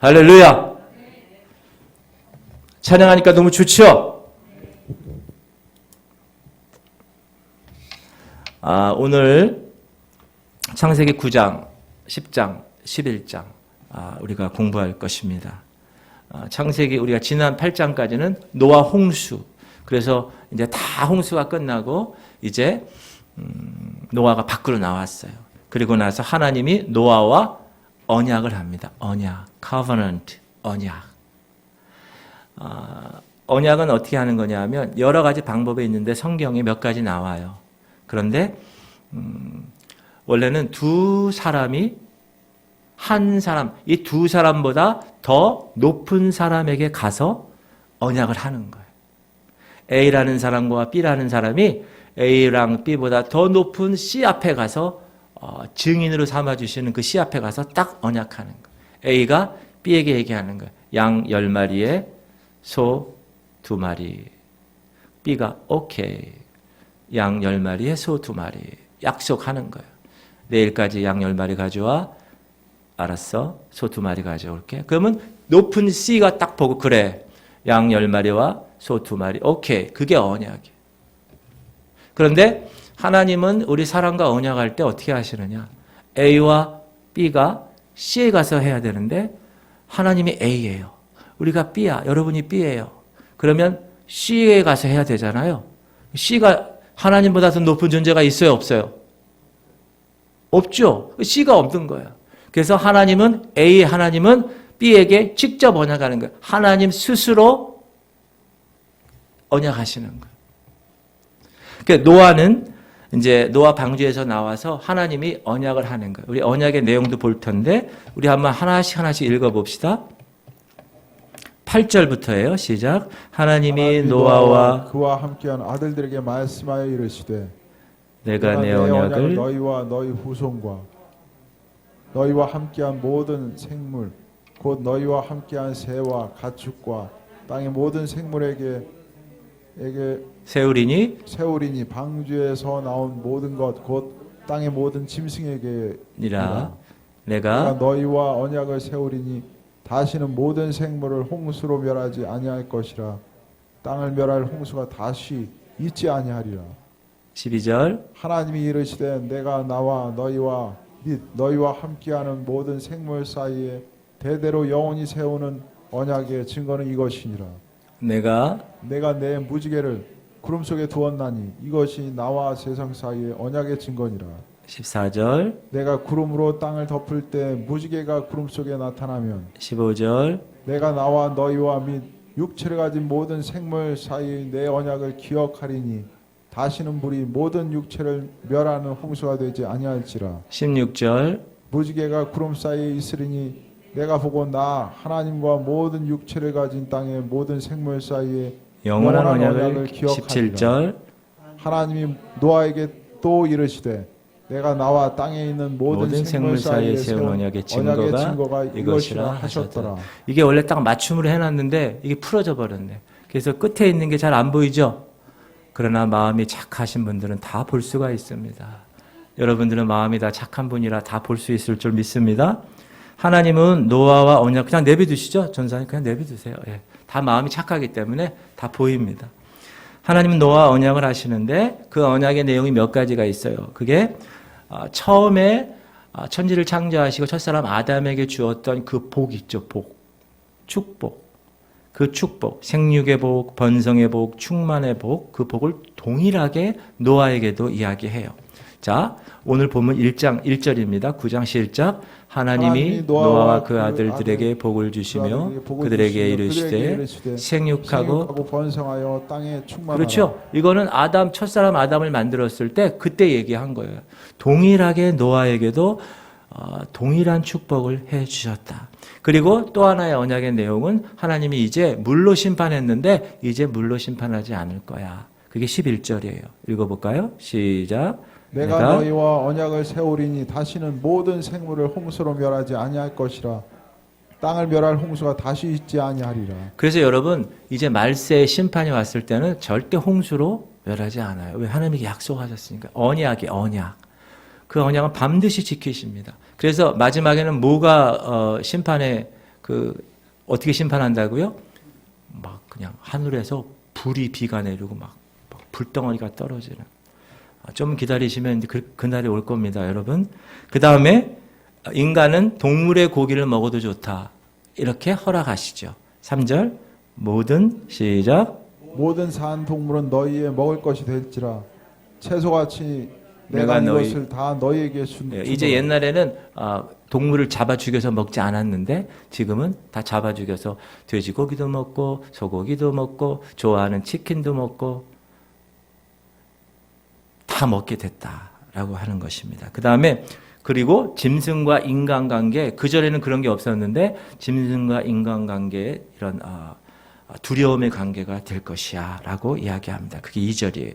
할렐루야. 찬양하니까 너무 좋죠? 오늘 창세기 9장, 10장, 11장 우리가 공부할 것입니다. 창세기 우리가 지난 8장까지는 노아 홍수. 그래서 이제 다 홍수가 끝나고 이제 노아가 밖으로 나왔어요. 그리고 나서 하나님이 노아와 언약을 합니다. 언약, covenant, 언약. 언약은 어떻게 하는 거냐 하면 여러 가지 방법이 있는데 성경에 몇 가지 나와요. 그런데 원래는 두 사람이 한 사람, 이 두 사람보다 더 높은 사람에게 가서 언약을 하는 거예요. A라는 사람과 B라는 사람이 A랑 B보다 더 높은 C 앞에 가서 증인으로 삼아주시는 그 C 앞에 가서 딱 언약하는 거예요. A가 B에게 얘기하는 거예요. 양 10마리에 소 2마리. B가 오케이. 양 10마리에 소 2마리. 약속하는 거예요. 내일까지 양 10마리 가져와. 알았어. 소 2마리 가져올게. 그러면 높은 C가 딱 보고 그래. 양 10마리와 소 2마리. 오케이. 그게 언약이에요. 그런데 하나님은 우리 사람과 언약할 때 어떻게 하시느냐. A와 B가 C에 가서 해야 되는데 하나님이 A예요. 우리가 B야. 여러분이 B예요. 그러면 C에 가서 해야 되잖아요. C가 하나님보다 더 높은 존재가 있어요? 없어요? 없죠. C가 없는 거예요. 그래서 하나님은 B에게 직접 언약하는 거예요. 하나님 스스로 언약하시는 거예요. 그러니까 노아는 이제 노아 방주에서 나와서 하나님이 언약을 하는 거예요. 우리 언약의 내용도 볼 텐데 우리 한번 하나씩 읽어봅시다. 8절부터예요. 시작. 하나님이 노아와 그와 함께한 아들들에게 말씀하여 이르시되 내가 내 언약을 너희와 너희 후손과 너희와 함께한 모든 생물 곧 너희와 함께한 새와 가축과 땅의 모든 생물에게 세우리니 방주에서 나온 모든 것 곧 땅의 모든 짐승에게니라. 내가 너희와 언약을 세우리니 다시는 모든 생물을 홍수로 멸하지 아니할 것이라. 땅을 멸할 홍수가 다시 있지 아니하리라. 12절. 하나님이 이르시되 내가 나와 너희와 및 너희와 함께하는 모든 생물 사이에 대대로 영원히 세우는 언약의 증거는 이것이니라. 내가 내 무지개를 구름 속에 두었나니 이것이 나와 세상 사이의 언약의 증거니라. 14절. 내가 구름으로 땅을 덮을 때 무지개가 구름 속에 나타나면 15절. 내가 나와 너희와 및 육체를 가진 모든 생물 사이의 내 언약을 기억하리니 다시는 불이 모든 육체를 멸하는 홍수가 되지 아니할지라. 16절. 무지개가 구름 사이에 있으리니 내가 보고 나 하나님과 모든 육체를 가진 땅의 모든 생물 사이에 영원한 언약을 기억하리라. 17절. 하나님이 노아에게 또 이르시되 내가 나와 땅에 있는 모든 생물 사이에 세운 언약의 증거가 이것이라 하셨더라. 이게 원래 딱 맞춤으로 해놨는데 이게 풀어져 버렸네. 그래서 끝에 있는 게 잘 안 보이죠? 그러나 마음이 착하신 분들은 다 볼 수가 있습니다. 여러분들은 마음이 다 착한 분이라 다 볼 수 있을 줄 믿습니다. 하나님은 노아와 언약 그냥 내비두시죠. 전사님 그냥 내비두세요. 예. 다 마음이 착하기 때문에 다 보입니다. 하나님은 노아와 언약을 하시는데 그 언약의 내용이 몇 가지가 있어요. 그게 처음에 천지를 창조하시고 첫사람 아담에게 주었던 그 복 있죠. 복. 축복. 그 축복, 생육의 복, 번성의 복, 충만의 복, 그 복을 동일하게 노아에게도 이야기해요. 자, 오늘 보면 1장 1절입니다. 9장 시작. 하나님이 노아와 그 아들들에게 복을 주시며 그들에게 이르시되 생육하고 번성하여 땅에 충만하라. 그렇죠. 이거는 첫사람 아담을 만들었을 때 그때 얘기한 거예요. 동일하게 노아에게도 동일한 축복을 해 주셨다. 그리고 또 하나의 언약의 내용은 하나님이 이제 물로 심판했는데 이제 물로 심판하지 않을 거야. 그게 11절이에요. 읽어볼까요? 시작. 내가 너희와 언약을 세우리니 다시는 모든 생물을 홍수로 멸하지 아니할 것이라. 땅을 멸할 홍수가 다시 있지 아니하리라. 그래서 여러분 이제 말세의 심판이 왔을 때는 절대 홍수로 멸하지 않아요. 왜? 하나님이 약속하셨으니까. 언약. 그 언약은 반드시 지키십니다. 그래서 마지막에는 뭐가 심판의 어떻게 심판한다고요? 막 그냥 하늘에서 불이 비가 내리고 막 불덩어리가 떨어지는. 좀 기다리시면 이제 그날이 올 겁니다, 여러분. 그 다음에 인간은 동물의 고기를 먹어도 좋다. 이렇게 허락하시죠. 3절 모든 시작 모든 사한 동물은 너희의 먹을 것이 될지라 채소같이 내가 내가 이것을 다 너희에게 이제 옛날에는 동물을 잡아 죽여서 먹지 않았는데 지금은 다 잡아 죽여서 돼지고기도 먹고 소고기도 먹고 좋아하는 치킨도 먹고 다 먹게 됐다라고 하는 것입니다. 그 다음에 그리고 짐승과 인간관계, 그전에는 그런 게 없었는데 짐승과 인간관계에 이런 두려움의 관계가 될 것이야 라고 이야기합니다. 그게 2절이에요.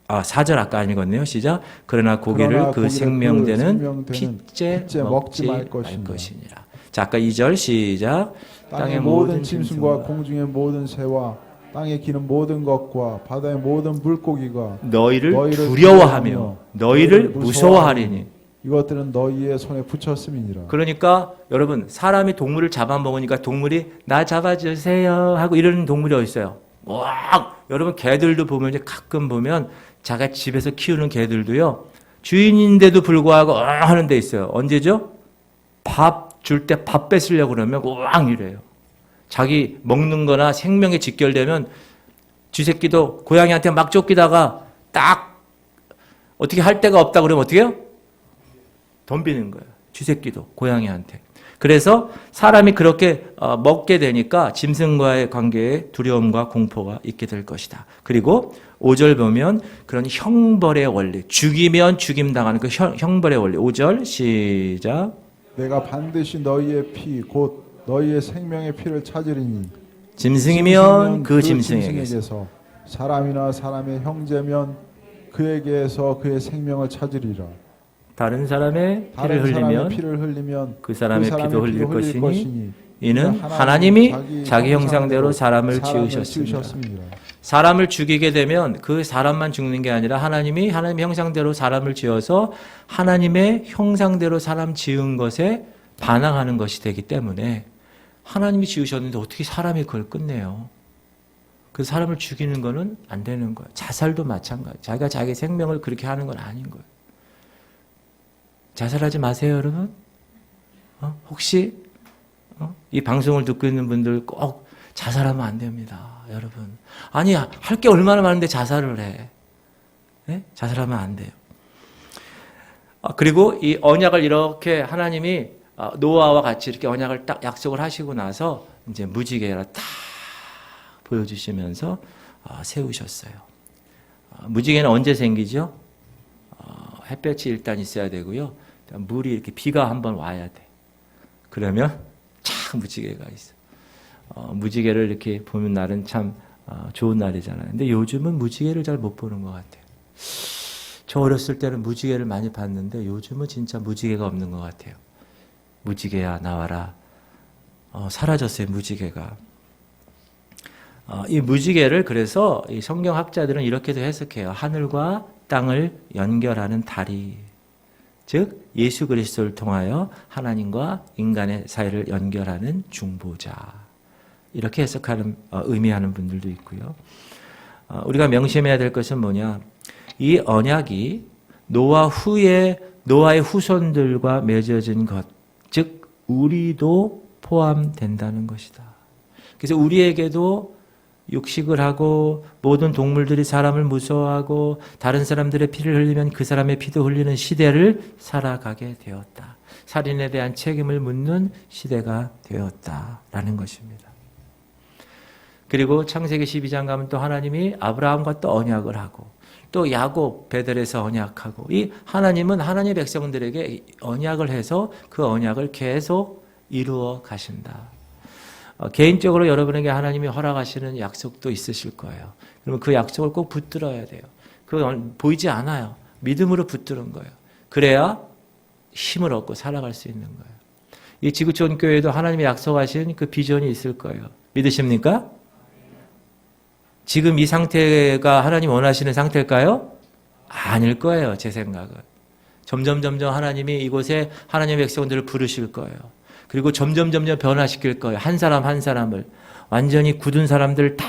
4절 아까 안 읽었네요. 시작. 그러나 고기를 그 생명되는 핏째 먹지 말 것이니라. 자, 아까 2절 시작. 땅의 모든 짐승과 공중의 모든 새와 땅에 기는 모든 것과 바다의 모든 물고기가 너희를 두려워하며 너희를 무서워하리니 이것들은 너희의 손에 붙였음이니라. 그러니까 여러분 사람이 동물을 잡아먹으니까 동물이 나 잡아주세요 하고 이러는 동물이 어디 있어요? 와, 여러분 개들도 보면 이제 가끔 보면 자가 집에서 키우는 개들도요 주인인데도 불구하고 하는 데 있어요. 언제죠? 밥 줄 때 밥 뺏으려고 그러면 왕 이래요. 자기 먹는 거나 생명에 직결되면 쥐새끼도 고양이한테 막 쫓기다가 딱 어떻게 할 데가 없다 그러면 어떻게 해요? 덤비는 거예요. 쥐새끼도 고양이한테. 그래서 사람이 그렇게 먹게 되니까 짐승과의 관계에 두려움과 공포가 있게 될 것이다. 그리고 5절 보면 그런 형벌의 원리, 죽이면 죽임당하는 그 형벌의 원리. 5절 시작. 내가 반드시 너희의 피 곧 너희의 생명의 피를 찾으리니 짐승이면 그 짐승에게서 사람이나 사람의 형제면 그에게서 그의 생명을 찾으리라. 다른 사람의 피를 흘리면 그 사람의 피도 흘릴 것이니 이는 하나님이 자기 형상대로 사람을 지으셨습니다. 사람을 죽이게 되면 그 사람만 죽는 게 아니라 하나님의 형상대로 사람을 지어서 하나님의 형상대로 사람 지은 것에 반항하는 것이 되기 때문에 하나님이 지으셨는데 어떻게 사람이 그걸 끝내요? 그 사람을 죽이는 거는 안 되는 거예요. 자살도 마찬가지. 자기가 자기 생명을 그렇게 하는 건 아닌 거예요. 자살하지 마세요, 여러분. 혹시 이 방송을 듣고 있는 분들 꼭 자살하면 안 됩니다, 여러분. 아니, 할 게 얼마나 많은데 자살을 해. 네? 자살하면 안 돼요. 그리고 이 언약을 이렇게 하나님이 노아와 같이 이렇게 언약을 딱 약속을 하시고 나서 이제 무지개를 딱 보여주시면서 세우셨어요. 무지개는 언제 생기죠? 햇볕이 일단 있어야 되고요. 물이 이렇게 비가 한번 와야 돼. 그러면 참 무지개가 있어. 무지개를 이렇게 보는 날은 참 좋은 날이잖아요. 근데 요즘은 무지개를 잘 못 보는 것 같아요. 저 어렸을 때는 무지개를 많이 봤는데 요즘은 진짜 무지개가 없는 것 같아요. 무지개야 나와라. 사라졌어요, 무지개가. 이 무지개를 그래서 이 성경학자들은 이렇게도 해석해요. 하늘과 땅을 연결하는 다리. 즉 예수 그리스도를 통하여 하나님과 인간의 사이를 연결하는 중보자. 이렇게 해석하는 의미하는 분들도 있고요. 우리가 명심해야 될 것은 뭐냐? 이 언약이 노아 후에 노아의 후손들과 맺어진 것, 즉 우리도 포함된다는 것이다. 그래서 우리에게도 육식을 하고 모든 동물들이 사람을 무서워하고 다른 사람들의 피를 흘리면 그 사람의 피도 흘리는 시대를 살아가게 되었다. 살인에 대한 책임을 묻는 시대가 되었다라는 것입니다. 그리고 창세기 12장 가면 또 하나님이 아브라함과 또 언약을 하고 또 야곱 베델에서 언약하고 이 하나님은 하나님의 백성들에게 언약을 해서 그 언약을 계속 이루어 가신다. 개인적으로 여러분에게 하나님이 허락하시는 약속도 있으실 거예요. 그러면 그 약속을 꼭 붙들어야 돼요. 그건 보이지 않아요. 믿음으로 붙드는 거예요. 그래야 힘을 얻고 살아갈 수 있는 거예요. 이 지구촌 교회도 하나님이 약속하신 그 비전이 있을 거예요. 믿으십니까? 지금 이 상태가 하나님 원하시는 상태일까요? 아닐 거예요, 제 생각은. 점점 하나님이 이곳에 하나님의 백성들을 부르실 거예요. 그리고 점점 변화시킬 거예요. 한 사람 한 사람을. 완전히 굳은 사람들 다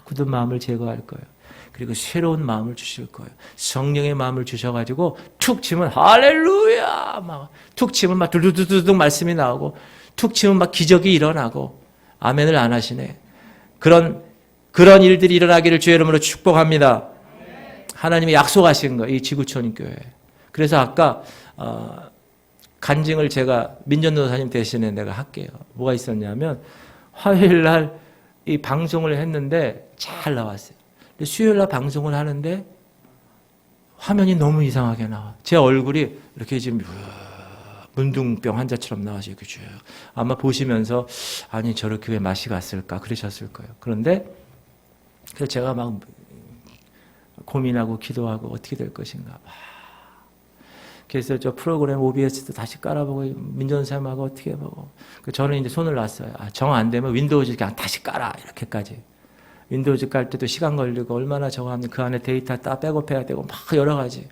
굳은 마음을 제거할 거예요. 그리고 새로운 마음을 주실 거예요. 성령의 마음을 주셔가지고 툭 치면 할렐루야! 막 툭 치면 막 두두두둑 말씀이 나오고 툭 치면 막 기적이 일어나고 아멘을 안 하시네. 그런 일들이 일어나기를 주의 이름으로 축복합니다. 하나님이 약속하신 거예요. 이 지구촌 교회. 그래서 아까 간증을 제가 민전도사님 대신에 내가 할게요. 뭐가 있었냐면 화요일 날 이 방송을 했는데 잘 나왔어요. 근데 수요일 날 방송을 하는데 화면이 너무 이상하게 나와. 제 얼굴이 이렇게 지금 문둥병 환자처럼 나와서 이렇게 쭉. 아마 보시면서 아니 저렇게 왜 맛이 갔을까 그러셨을 거예요. 그런데 그래서 제가 막 고민하고 기도하고 어떻게 될 것인가. 그래서 저 프로그램 OBS도 다시 깔아보고 민전사님하고 어떻게 해보고 저는 이제 손을 놨어요. 정 안 되면 윈도우즈 그냥 다시 깔아 이렇게까지. 윈도우즈 깔 때도 시간 걸리고 얼마나 정하면 그 안에 데이터 다 백업해야 되고 막 여러 가지.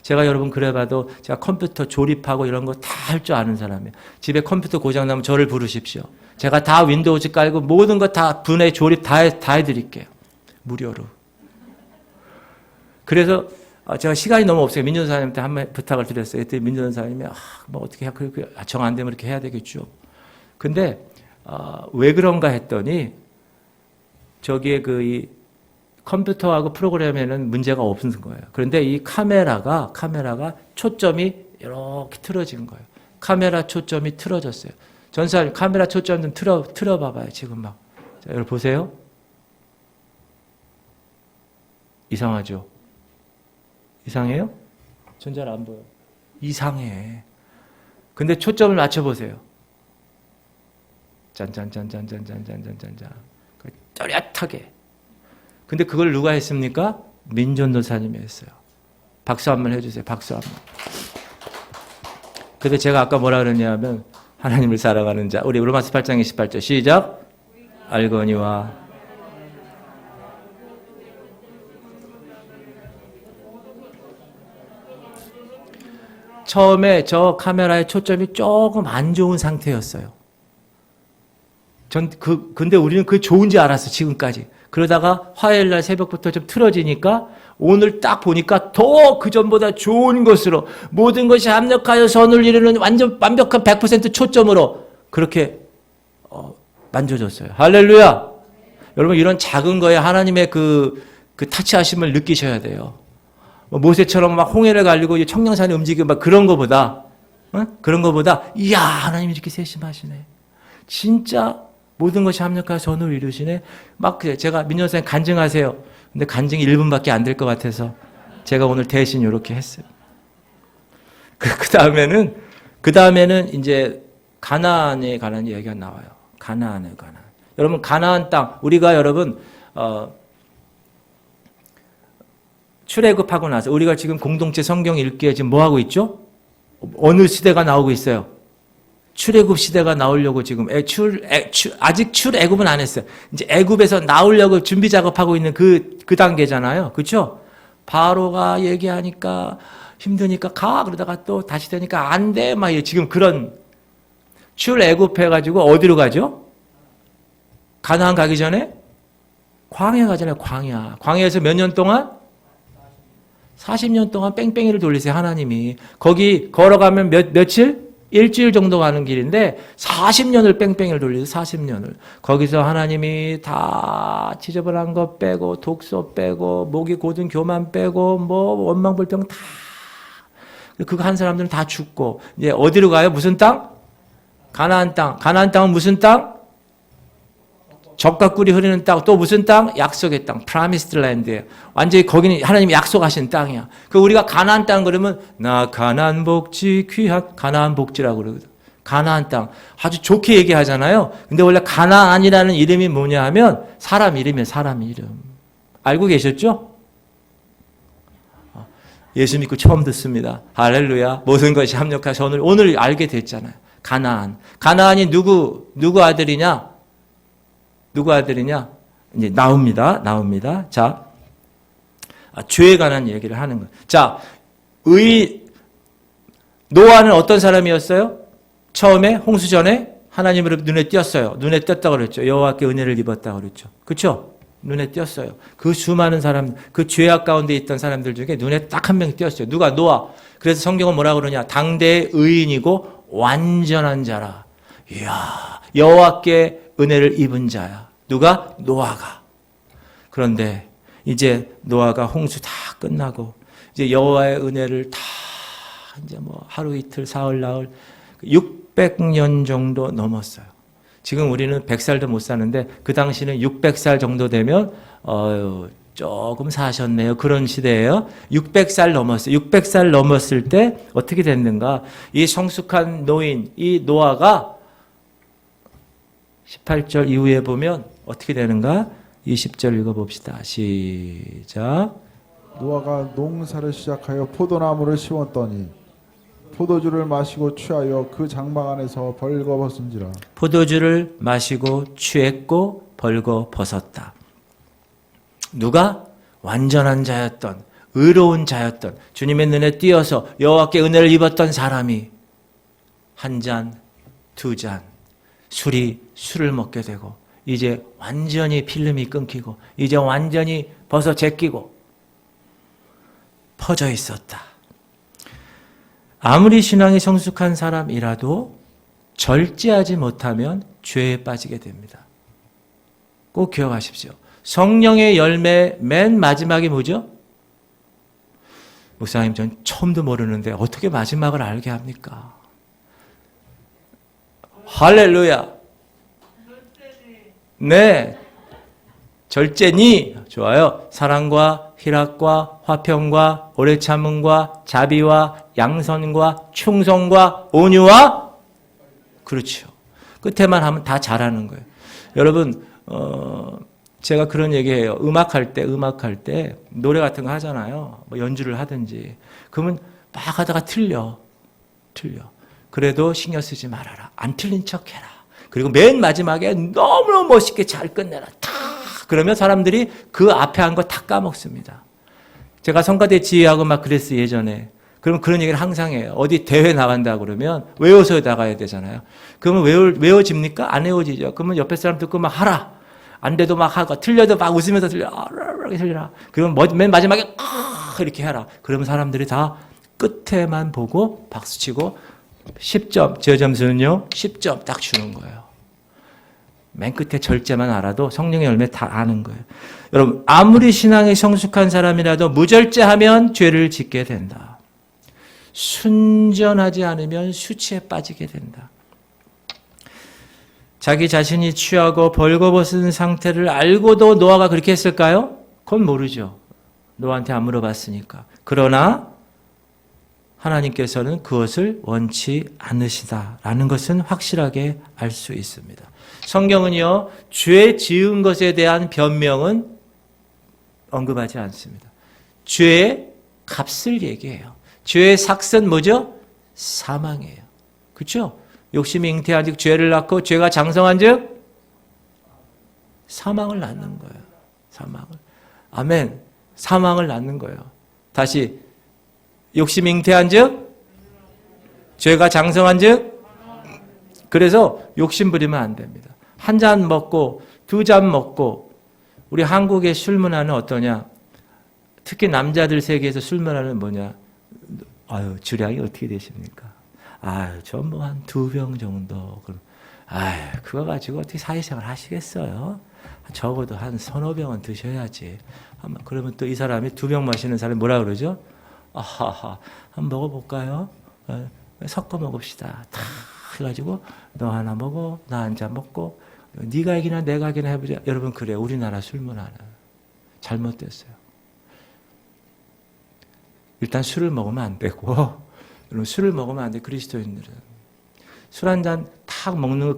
제가 여러분 그래봐도 제가 컴퓨터 조립하고 이런 거 다 할 줄 아는 사람이에요. 집에 컴퓨터 고장나면 저를 부르십시오. 제가 다 윈도우즈 깔고 모든 거 다 분해 조립 다 해드릴게요. 무료로. 그래서 제가 시간이 너무 없어요. 민전사님한테 한 번 부탁을 드렸어요. 그때 민전사님이 뭐 어떻게 해? 정 안 되면 이렇게 해야 되겠죠. 근데 왜 그런가 했더니 저기에 이 컴퓨터하고 프로그램에는 문제가 없는 거예요. 그런데 이 카메라가 초점이 이렇게 틀어진 거예요. 카메라 초점이 틀어졌어요. 전사님 카메라 초점 좀 틀어 봐봐요. 지금 막. 자, 여러분 보세요. 이상하죠? 이상해요? 전 잘 안 보여. 이상해. 근데 초점을 맞춰보세요. 짠짠짠짠짠짠짠짠짠. 또렷하게. 근데 그걸 누가 했습니까? 민전도사님이 했어요. 박수 한번 해주세요. 박수 한번. 근데 제가 아까 뭐라 그랬냐면 하나님을 사랑하는 자. 우리 로마서 8장 28절 시작. 알거니와 처음에 저 카메라의 초점이 조금 안 좋은 상태였어요. 근데 우리는 그게 좋은지 알았어, 지금까지. 그러다가 화요일 날 새벽부터 좀 틀어지니까 오늘 딱 보니까 더 그전보다 좋은 것으로 모든 것이 합력하여 선을 이루는 완벽한 100% 초점으로 그렇게 만져졌어요. 할렐루야! 여러분, 이런 작은 거에 하나님의 그 타치하심을 느끼셔야 돼요. 모세처럼 막 홍해를 갈리고 청량산에 움직이고 막 그런 거보다, 이야, 하나님이 이렇게 세심하시네. 진짜 모든 것이 합력하여 선을 이루시네. 막 제가 민전사님 간증하세요. 근데 간증이 1분밖에 안 될 것 같아서 제가 오늘 대신 이렇게 했어요. 그 다음에는 이제 가나안에 관한 이야기가 나와요. 가나안. 여러분, 가나안 땅, 우리가 여러분, 출애굽하고 나서 우리가 지금 공동체 성경 읽기에 지금 뭐 하고 있죠? 어느 시대가 나오고 있어요? 출애굽 시대가 나오려고 지금 아직 출애굽은 안 했어요. 이제 애굽에서 나오려고 준비 작업하고 있는 그 단계잖아요. 그렇죠? 바로가 얘기하니까 힘드니까 가 그러다가 또 다시 되니까 안 돼. 막 지금 그런 출애굽 해가지고 어디로 가죠? 가나안 가기 전에 광야 가잖아요. 광야에서 몇 년 동안? 40년 동안 뺑뺑이를 돌리세요. 하나님이. 거기 걸어가면 며칠? 일주일 정도 가는 길인데 40년을 뺑뺑이를 돌리세요. 40년을. 거기서 하나님이 다 지저분한 거 빼고 독소 빼고 목이 고든 교만 빼고 뭐 원망불평 다 그거 한 사람들은 다 죽고 이제 어디로 가요? 무슨 땅? 가나안 땅. 가나안 땅은 무슨 땅? 젖과 꿀이 흐르는 땅. 또 무슨 땅? 약속의 땅. Promised Land예요. 완전히 거기는 하나님이 약속하신 땅이야. 그 우리가 가나안 땅 그러면 나 가나안 복지 귀한 가나안 복지라고 그러거든. 가나안 땅. 아주 좋게 얘기하잖아요. 근데 원래 가나안이라는 이름이 뭐냐 하면 사람 이름이에요. 사람 이름. 알고 계셨죠? 예수 믿고 처음 듣습니다. 할렐루야. 모든 것이 합력하여 오늘 알게 됐잖아요. 가나안. 가나안이 누구 아들이냐? 누구 아들이냐? 이제 나옵니다. 자, 죄에 관한 얘기를 하는 거예요. 자, 노아는 어떤 사람이었어요? 처음에 홍수 전에 하나님으로 눈에 띄었어요. 눈에 띄었다고 그랬죠. 여호와께 은혜를 입었다고 그랬죠. 그렇죠? 눈에 띄었어요. 그 수많은 사람, 그 죄악 가운데 있던 사람들 중에 눈에 딱 한 명 띄었어요. 누가? 노아. 그래서 성경은 뭐라 그러냐? 당대의 의인이고 완전한 자라. 이야, 여호와께 은혜를 입은 자야. 누가? 노아가. 그런데 이제 노아가 홍수 다 끝나고 이제 여호와의 은혜를 다 이제 뭐 하루 이틀 사흘 나흘 600년 정도 넘었어요. 지금 우리는 100살도 못 사는데 그 당시는 600살 정도 되면 조금 사셨네요. 그런 시대예요. 600살 넘었어요. 600살 넘었을 때 어떻게 됐는가? 이 성숙한 노인, 이 노아가 18절 이후에 보면 어떻게 되는가? 20절 읽어봅시다. 시작. 노아가 농사를 시작하여 포도나무를 심었더니 포도주를 마시고 취하여 그 장막 안에서 벌거벗은지라. 포도주를 마시고 취했고 벌거벗었다. 누가? 완전한 자였던, 의로운 자였던, 주님의 눈에 띄어서 여호와께 은혜를 입었던 사람이 한 잔, 두 잔, 술을 먹게 되고 이제 완전히 필름이 끊기고 이제 완전히 벗어 제끼고 퍼져 있었다. 아무리 신앙이 성숙한 사람이라도 절제하지 못하면 죄에 빠지게 됩니다. 꼭 기억하십시오. 성령의 열매 맨 마지막이 뭐죠? 목사님, 전 처음도 모르는데 어떻게 마지막을 알게 합니까? 할렐루야. 네. 절제니 좋아요. 사랑과 희락과 화평과 오래 참음과 자비와 양선과 충성과 온유와 그렇죠. 끝에만 하면 다 잘하는 거예요. 여러분 제가 그런 얘기해요. 음악할 때 노래 같은 거 하잖아요. 뭐 연주를 하든지 그러면 막 하다가 틀려. 그래도 신경 쓰지 말아라. 안 틀린 척 해라. 그리고 맨 마지막에 너무너무 멋있게 잘 끝내라. 탁! 그러면 사람들이 그 앞에 한 거 다 까먹습니다. 제가 성가대 지휘하고 막 그랬어요, 예전에. 그럼 그런 얘기를 항상 해요. 어디 대회 나간다 그러면 외워서 나가야 되잖아요. 그러면 외워집니까? 안 외워지죠. 그러면 옆에 사람 듣고 막 하라. 안 돼도 막 하고, 틀려도 막 웃으면서 이렇게 틀려라. 그러면 맨 마지막에 이렇게 해라. 그러면 사람들이 다 끝에만 보고 박수치고 10점, 제 점수는요 10점 딱 주는 거예요. 맨 끝에 절제만 알아도 성령의 열매 다 아는 거예요. 여러분, 아무리 신앙이 성숙한 사람이라도 무절제하면 죄를 짓게 된다. 순전하지 않으면 수치에 빠지게 된다. 자기 자신이 취하고 벌거벗은 상태를 알고도 노아가 그렇게 했을까요? 그건 모르죠. 노아한테 안 물어봤으니까. 그러나 하나님께서는 그것을 원치 않으시다라는 것은 확실하게 알 수 있습니다. 성경은요, 죄 지은 것에 대한 변명은 언급하지 않습니다. 죄의 값을 얘기해요. 죄의 삭은 뭐죠? 사망이에요. 그렇죠? 욕심이 잉태한 즉 죄를 낳고 죄가 장성한 즉 사망을 낳는 거예요. 사망을. 아멘. 사망을 낳는 거예요. 다시 욕심이 잉태한 즉 죄가 장성한 즉 그래서 욕심 부리면 안 됩니다. 한 잔 먹고 두 잔 먹고 우리 한국의 술 문화는 어떠냐? 특히 남자들 세계에서 술 문화는 뭐냐? 아유, 주량이 어떻게 되십니까? 아유, 전 뭐 한 2병 정도. 아유, 그거 가지고 어떻게 사회생활 하시겠어요? 적어도 한 3~4병은 드셔야지. 그러면 또 이 사람이 2병 마시는 사람이 뭐라 그러죠? 아하하, 한번 먹어볼까요? 섞어 먹읍시다. 다 해가지고 너 하나 먹어, 나 한 잔 먹고 네가 이기나 내가 이기나 해보자. 여러분, 그래요. 우리나라 술 문화는 잘못됐어요. 일단 술을 먹으면 안 되고, 여러분, 술을 먹으면 안 돼. 그리스도인들은 술 한 잔 탁 먹는 거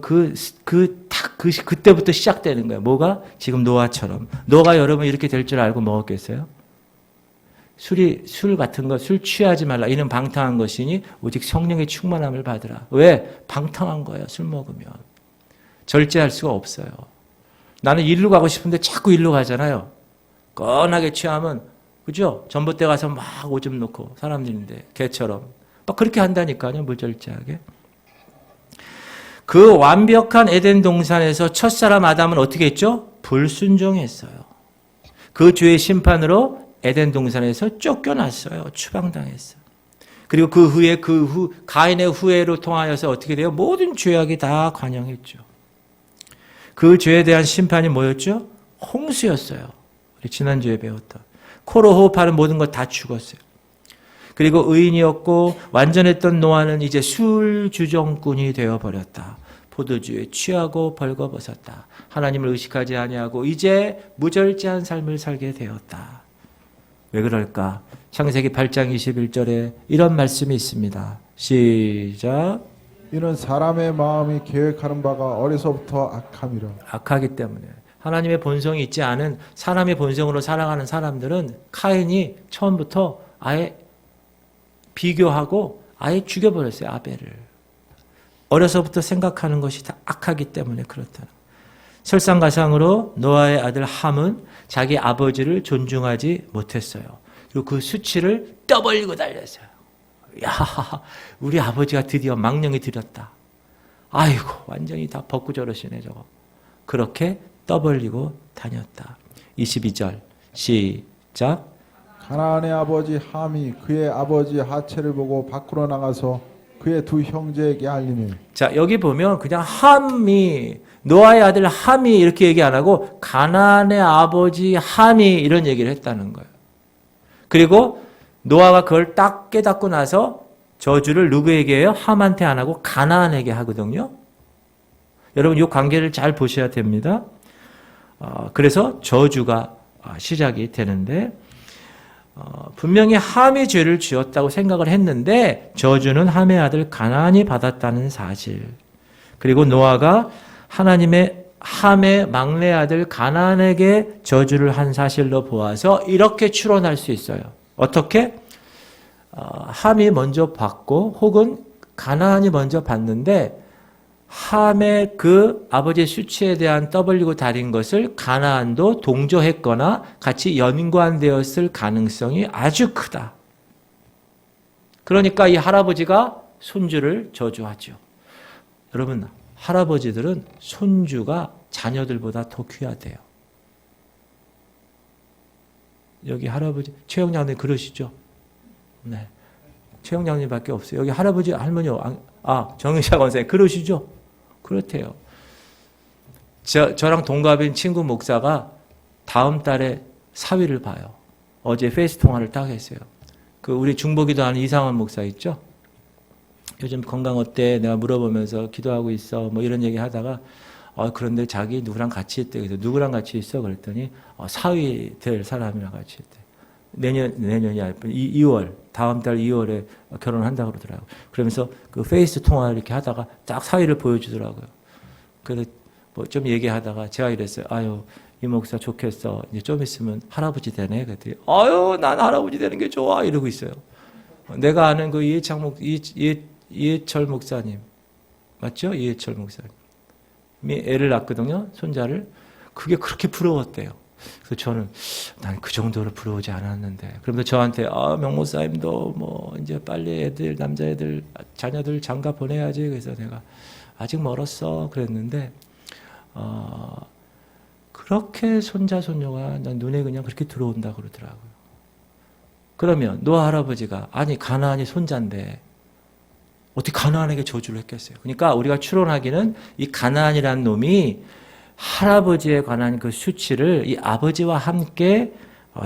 그때부터 시작되는 거예요. 뭐가? 지금 노아처럼. 노아가 여러분 이렇게 될 줄 알고 먹었겠어요? 술 같은 거, 술 취하지 말라. 이는 방탕한 것이니 오직 성령의 충만함을 받으라. 왜? 방탕한 거예요. 술 먹으면. 절제할 수가 없어요. 나는 일로 가고 싶은데 자꾸 일로 가잖아요. 뻔하게 취하면, 그죠? 전봇대 가서 막 오줌 놓고 사람들인데 개처럼 막 그렇게 한다니까요. 무절제하게. 그 완벽한 에덴 동산에서 첫사람 아담은 어떻게 했죠? 불순종했어요. 그 죄의 심판으로 에덴 동산에서 쫓겨났어요. 추방당했어요. 그리고 그 후에 가인의 후회로 통하여서 어떻게 돼요? 모든 죄악이 다 관영했죠. 그 죄에 대한 심판이 뭐였죠? 홍수였어요. 우리 지난주에 배웠던. 코로 호흡하는 모든 것 다 죽었어요. 그리고 의인이었고 완전했던 노아는 이제 술주정꾼이 되어버렸다. 포도주에 취하고 벌거벗었다. 하나님을 의식하지 아니하고 이제 무절제한 삶을 살게 되었다. 왜 그럴까? 창세기 8장 21절에 이런 말씀이 있습니다. 시작. 이는 사람의 마음이 계획하는 바가 어려서부터 악함이라. 악하기 때문에. 하나님의 본성이 있지 않은 사람의 본성으로 살아가는 사람들은 카인이 처음부터 아예 비교하고 아예 죽여버렸어요. 아벨을. 어려서부터 생각하는 것이 다 악하기 때문에 그렇다는. 설상가상으로 노아의 아들 함은 자기 아버지를 존중하지 못했어요. 그리고 그 수치를 떠벌리고 달렸어요. 야, 우리 아버지가 드디어 망령이 들였다. 아이고, 완전히 다 벗구저러시네 저거. 그렇게 떠벌리고 다녔다. 22절 시작. 가나안의 아버지 함이 그의 아버지 하체를 보고 밖으로 나가서 그의 두 형제에게 알리니. 자, 여기 보면 그냥 함이, 노아의 아들 함이 이렇게 얘기 안 하고 가나안의 아버지 함이 이런 얘기를 했다는 거예요. 그리고 노아가 그걸 딱 깨닫고 나서 저주를 누구에게 해요? 함한테 안 하고 가나안에게 하거든요. 여러분 이 관계를 잘 보셔야 됩니다. 그래서 저주가 시작이 되는데 분명히 함이 죄를 지었다고 생각을 했는데 저주는 함의 아들 가나안이 받았다는 사실. 그리고 노아가 하나님의 함의 막내 아들 가나안에게 저주를 한 사실로 보아서 이렇게 추론할 수 있어요. 어떻게? 함이 먼저 받고 혹은 가나안이 먼저 받는데 함의 그 아버지의 수치에 대한 떠벌리고 다린 것을 가나안도 동조했거나 같이 연관되었을 가능성이 아주 크다. 그러니까 이 할아버지가 손주를 저주하죠. 여러분, 할아버지들은 손주가 자녀들보다 더 귀하대요. 여기 할아버지, 최영장님 그러시죠? 네. 최영장님밖에 없어요. 여기 할아버지, 할머니, 정의사 권사님 그러시죠? 그렇대요. 저랑 동갑인 친구 목사가 다음 달에 사위를 봐요. 어제 페이스 통화를 딱 했어요. 그 우리 중보기도 하는 이상원 목사 있죠? 요즘 건강 어때? 내가 물어보면서 기도하고 있어. 뭐 이런 얘기 하다가 그런데 자기 누구랑 같이 있대. 그래서 누구랑 같이 있어? 그랬더니 사위 될 사람이랑 같이 있대. 내년이 아니고 2월, 다음 달 2월에 결혼한다고 그러더라고요. 그러면서 그 페이스 통화를 이렇게 하다가 딱 사위를 보여주더라고요. 그래서 뭐 좀 얘기하다가 제가 이랬어요. 아유, 이 목사 좋겠어. 이제 좀 있으면 할아버지 되네. 그랬더니 아유, 난 할아버지 되는 게 좋아. 이러고 있어요. 내가 아는 그 이해철 목사님. 맞죠? 이해철 목사님이 애를 낳거든요. 손자를. 그게 그렇게 부러웠대요. 그래서 저는 난 그 정도로 부러우지 않았는데. 그러면서 저한테 명목사님도 뭐 이제 빨리 애들 남자애들 자녀들 장가 보내야지. 그래서 내가 아직 멀었어 그랬는데 그렇게 손자 손녀가 난 눈에 그냥 그렇게 들어온다 그러더라고요. 그러면 노아 할아버지가 아니 가나안이 손자인데 어떻게 가나안에게 저주를 했겠어요? 그러니까 우리가 추론하기는 이 가나안이라는 놈이 할아버지에 관한 그 수치를 이 아버지와 함께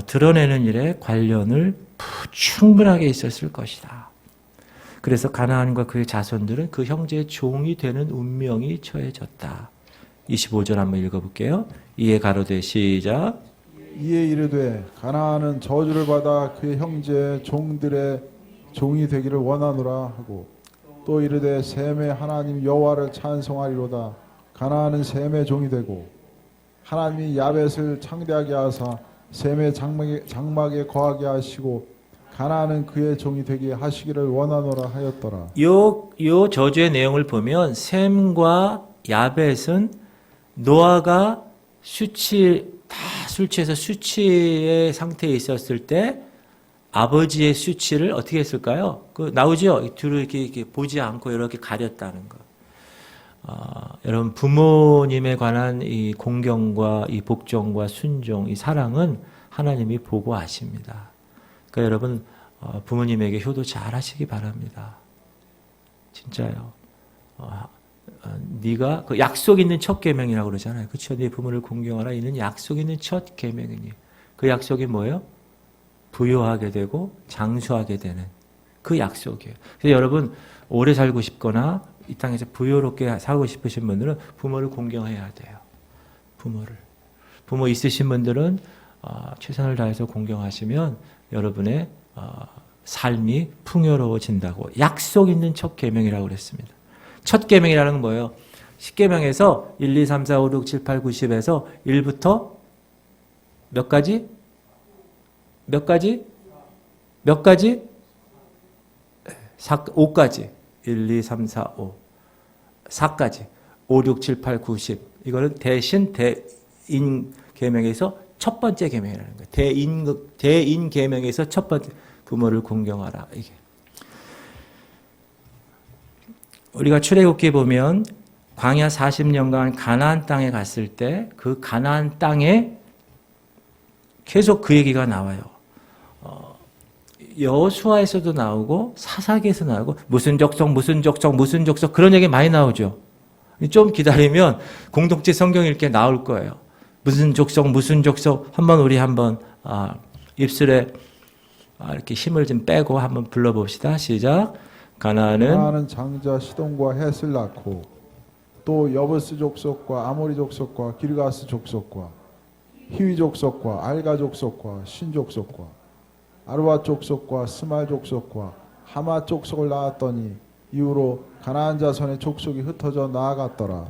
드러내는 일에 관련을 충분하게 있었을 것이다. 그래서 가나안과 그의 자손들은 그 형제의 종이 되는 운명이 처해졌다. 25절 한번 읽어볼게요. 이에 가로되 시작. 이에 이르되 가나안은 저주를 받아 그의 형제 종들의 종이 되기를 원하노라 하고 또 이르되 셈의 하나님 여호와를 찬송하리로다. 가나안은 셈의 종이 되고 하나님이 야벳을 창대하게 하사 셈의 장막에 거하게 하시고 가나안은 그의 종이 되게 하시기를 원하노라 하였더라. 요 저주의 내용을 보면 셈과 야벳은 노아가 술 취해서 수치의 상태에 있었을 때 아버지의 수치를 어떻게 했을까요? 나오죠? 뒤로 이렇게 보지 않고 이렇게 가렸다는 거. 여러분 부모님에 관한 이 공경과 이 복종과 순종, 이 사랑은 하나님이 보고 아십니다. 그러니까 여러분 부모님에게 효도 잘 하시기 바랍니다. 진짜요. 네가 그 약속 있는 첫 계명이라고 그러잖아요. 그렇죠? 네 부모를 공경하라. 이는 약속 있는 첫 계명이니. 그 약속이 뭐예요? 부요하게 되고 장수하게 되는 그 약속이에요. 그래서 여러분 오래 살고 싶거나 이 땅에서 부요롭게 살고 싶으신 분들은 부모를 공경해야 돼요. 부모 있으신 분들은 최선을 다해서 공경하시면 여러분의 삶이 풍요로워진다고. 약속 있는 첫 계명이라고 그랬습니다. 첫 계명이라는 건 뭐예요? 10계명에서 1, 2, 3, 4, 5, 6, 7, 8, 9, 10에서 1부터 몇 가지? 몇 가지? 몇 가지? 5가지. 1, 2, 3, 4, 5. 4가지. 5, 6, 7, 8, 9, 10. 이거는 대신 대인 계명에서 첫 번째 계명이라는 거예요. 대인 계명에서 첫 번째. 부모를 공경하라. 이게. 우리가 출애굽기 보면 광야 40년간 가나안 땅에 갔을 때 그 가나안 땅에 계속 그 얘기가 나와요. 여호수아에서도 나오고 사사기에서 나오고 무슨 족속 그런 얘기 많이 나오죠. 좀 기다리면 공동체 성경 읽게 나올 거예요. 무슨 족속 한번 입술에 이렇게 힘을 좀 빼고 한번 불러봅시다. 시작. 가나안은 장자 시돈과 헷을 낳고 또 여부스 족속과 아모리 족속과 기르가스 족속과 히위 족속과 알가 족속과 신 족속과 아르와 족속과 스말 족속과 하마 족속을 낳았더니 이후로 가나안 자손의 족속이 흩어져 나아갔더라.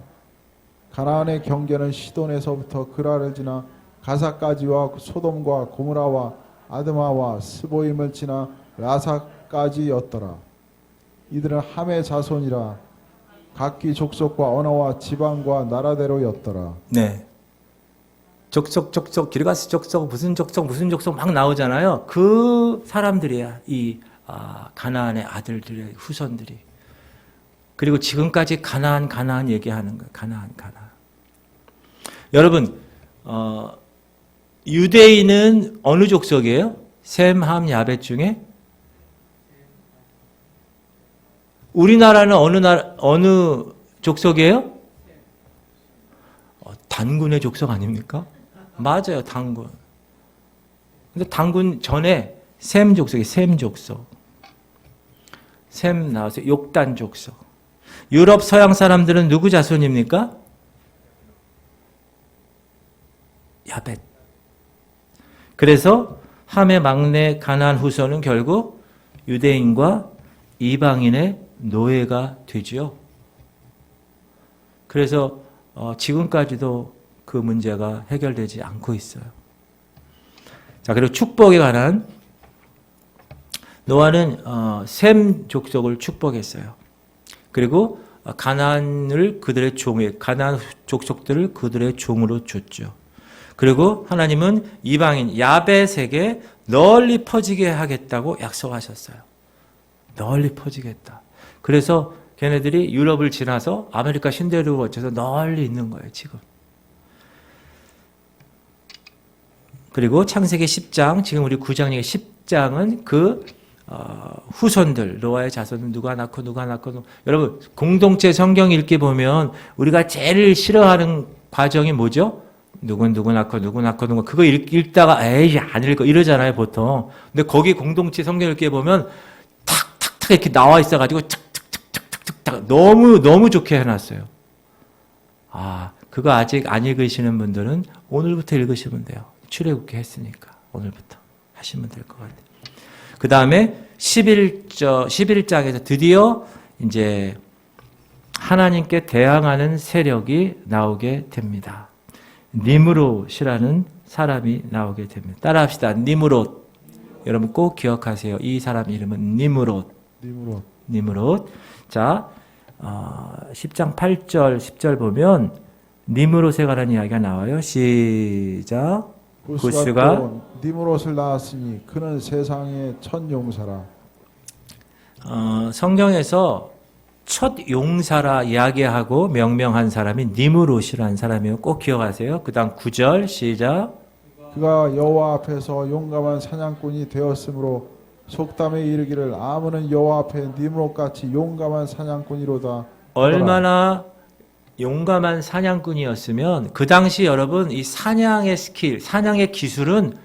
가나안의 경계는 시돈에서부터 그라를 지나 가사까지와 소돔과 고무라와 아드마와 스보임을 지나 라사까지였더라. 이들은 함의 자손이라 각기 족속과 언어와 지방과 나라대로였더라. 네. 족속, 기르가스 족속, 무슨 족속 막 나오잖아요. 그 사람들이야. 이 가나안의 아들들의 후손들이. 그리고 지금까지 가나안 얘기하는 거예요. 가나안. 여러분, 유대인은 어느 족속이에요? 셈, 함, 야벳 중에? 우리나라는 어느 족속이에요? 단군의 족속 아닙니까? 맞아요, 단군. 근데 단군 전에 셈 족속이 셈 족속. 셈 나와서 욕단 족속. 유럽 서양 사람들은 누구 자손입니까? 야벳. 그래서 함의 막내 가나안 후손은 결국 유대인과 이방인의 노예가 되죠. 그래서 지금까지도 그 문제가 해결되지 않고 있어요. 자, 그리고 축복에 관한 노아는 셈 족속을 축복했어요. 그리고 가나안을 그들의 가나안 족속들을 그들의 종으로 줬죠. 그리고 하나님은 이방인 야벳에게 널리 퍼지게 하겠다고 약속하셨어요. 널리 퍼지겠다. 그래서 걔네들이 유럽을 지나서 아메리카 신대륙을 거쳐서 널리 있는 거예요, 지금. 그리고 창세기 10장, 지금 우리 9장 얘기 10장은 그 후손들, 노아의 자손은 누가 낳고. 여러분, 공동체 성경 읽기 보면 우리가 제일 싫어하는 과정이 뭐죠? 누구 낳고. 그거 읽다가 에이, 안 읽어. 이러잖아요, 보통. 근데 거기 공동체 성경 읽기 보면 탁탁탁 이렇게 나와 있어가지고 탁탁탁탁탁 너무 좋게 해놨어요. 그거 아직 안 읽으시는 분들은 오늘부터 읽으시면 돼요. 출애굽기 했으니까. 오늘부터 하시면 될 것 같아요. 그 다음에 11장에서 드디어 이제 하나님께 대항하는 세력이 나오게 됩니다. 니므롯이라는 사람이 나오게 됩니다. 따라합시다. 니므롯. 여러분 꼭 기억하세요. 이 사람 이름은 니므롯. 자, 10장 8절, 10절 보면 니므롯에 관한 이야기가 나와요. 시작. 구스가 니므롯을 낳았으니 그는 세상의 첫 용사라. 성경에서 첫 용사라 이야기하고 명명한 사람이 니므롯이라는 사람이에요. 꼭 기억하세요. 그 다음 9절 시작. 그가 여호와 앞에서 용감한 사냥꾼이 되었으므로 속담에 이르기를 아무는 여호와 앞에 니므롯같이 용감한 사냥꾼이로다. 얼마나 용감한 사냥꾼이었으면 그 당시 여러분 이 사냥의 스킬, 사냥의 기술은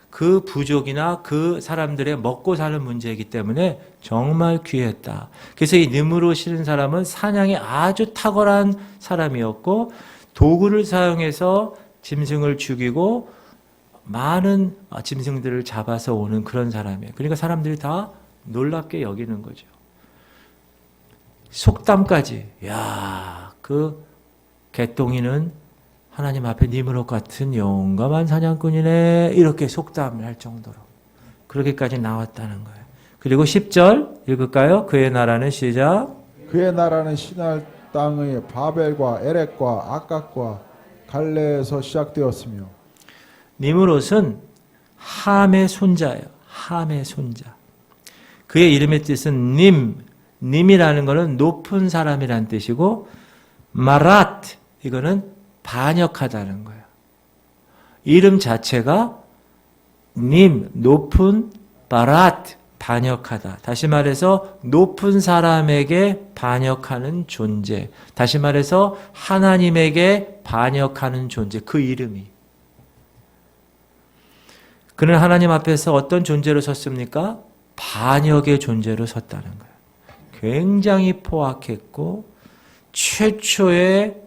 그 부족이나 그 사람들의 먹고 사는 문제이기 때문에 정말 귀했다. 그래서 이 느므롯이라는 사람은 사냥에 아주 탁월한 사람이었고 도구를 사용해서 짐승을 죽이고 많은 짐승들을 잡아서 오는 그런 사람이에요. 그러니까 사람들이 다 놀랍게 여기는 거죠. 속담까지, 야, 그 개똥이는 하나님 앞에 니므롯 같은 용감한 사냥꾼이네, 이렇게 속담을 할 정도로 그렇게까지 나왔다는 거예요. 그리고 10절 읽을까요? 그의 나라는 시작. 그의 나라는 시날 땅의 바벨과 에렉과 아깝과 갈레에서 시작되었으며. 니므롯은 함의 손자예요. 함의 손자. 그의 이름의 뜻은 님이라는 것은 높은 사람이라는 뜻이고 마랏 이거는 반역하다는 거예요. 이름 자체가 높은 바랏 반역하다. 다시 말해서 높은 사람에게 반역하는 존재. 다시 말해서 하나님에게 반역하는 존재. 그 이름이. 그는 하나님 앞에서 어떤 존재로 섰습니까? 반역의 존재로 섰다는 거예요. 굉장히 포악했고 최초의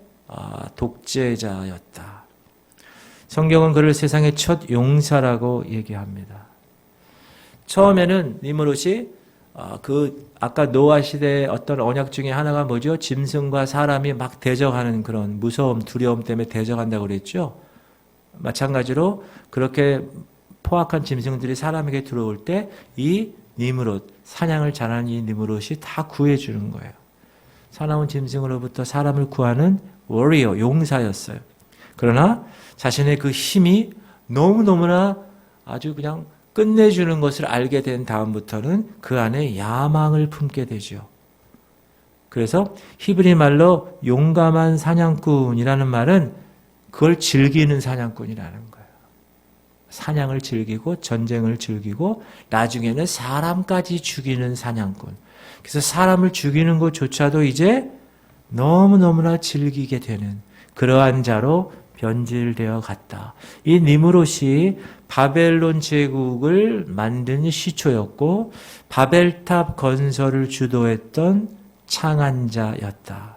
독재자였다. 성경은 그를 세상의 첫 용사라고 얘기합니다. 처음에는 니므롯이 아까 노아 시대의 어떤 언약 중에 하나가 뭐죠? 짐승과 사람이 막 대적하는 그런 무서움, 두려움 때문에 대적한다고 그랬죠. 마찬가지로 그렇게 포악한 짐승들이 사람에게 들어올 때 이 니므롯, 사냥을 잘하는 이 니므롯이 다 구해주는 거예요. 사나운 짐승으로부터 사람을 구하는 워리어, 용사였어요. 그러나 자신의 그 힘이 너무너무나 아주 그냥 끝내주는 것을 알게 된 다음부터는 그 안에 야망을 품게 되죠. 그래서 히브리 말로 용감한 사냥꾼이라는 말은 그걸 즐기는 사냥꾼이라는 거예요. 사냥을 즐기고 전쟁을 즐기고 나중에는 사람까지 죽이는 사냥꾼. 그래서 사람을 죽이는 것조차도 이제 너무너무나 즐기게 되는 그러한 자로 변질되어 갔다. 이 니므롯이 바벨론 제국을 만든 시초였고 바벨탑 건설을 주도했던 창안자였다.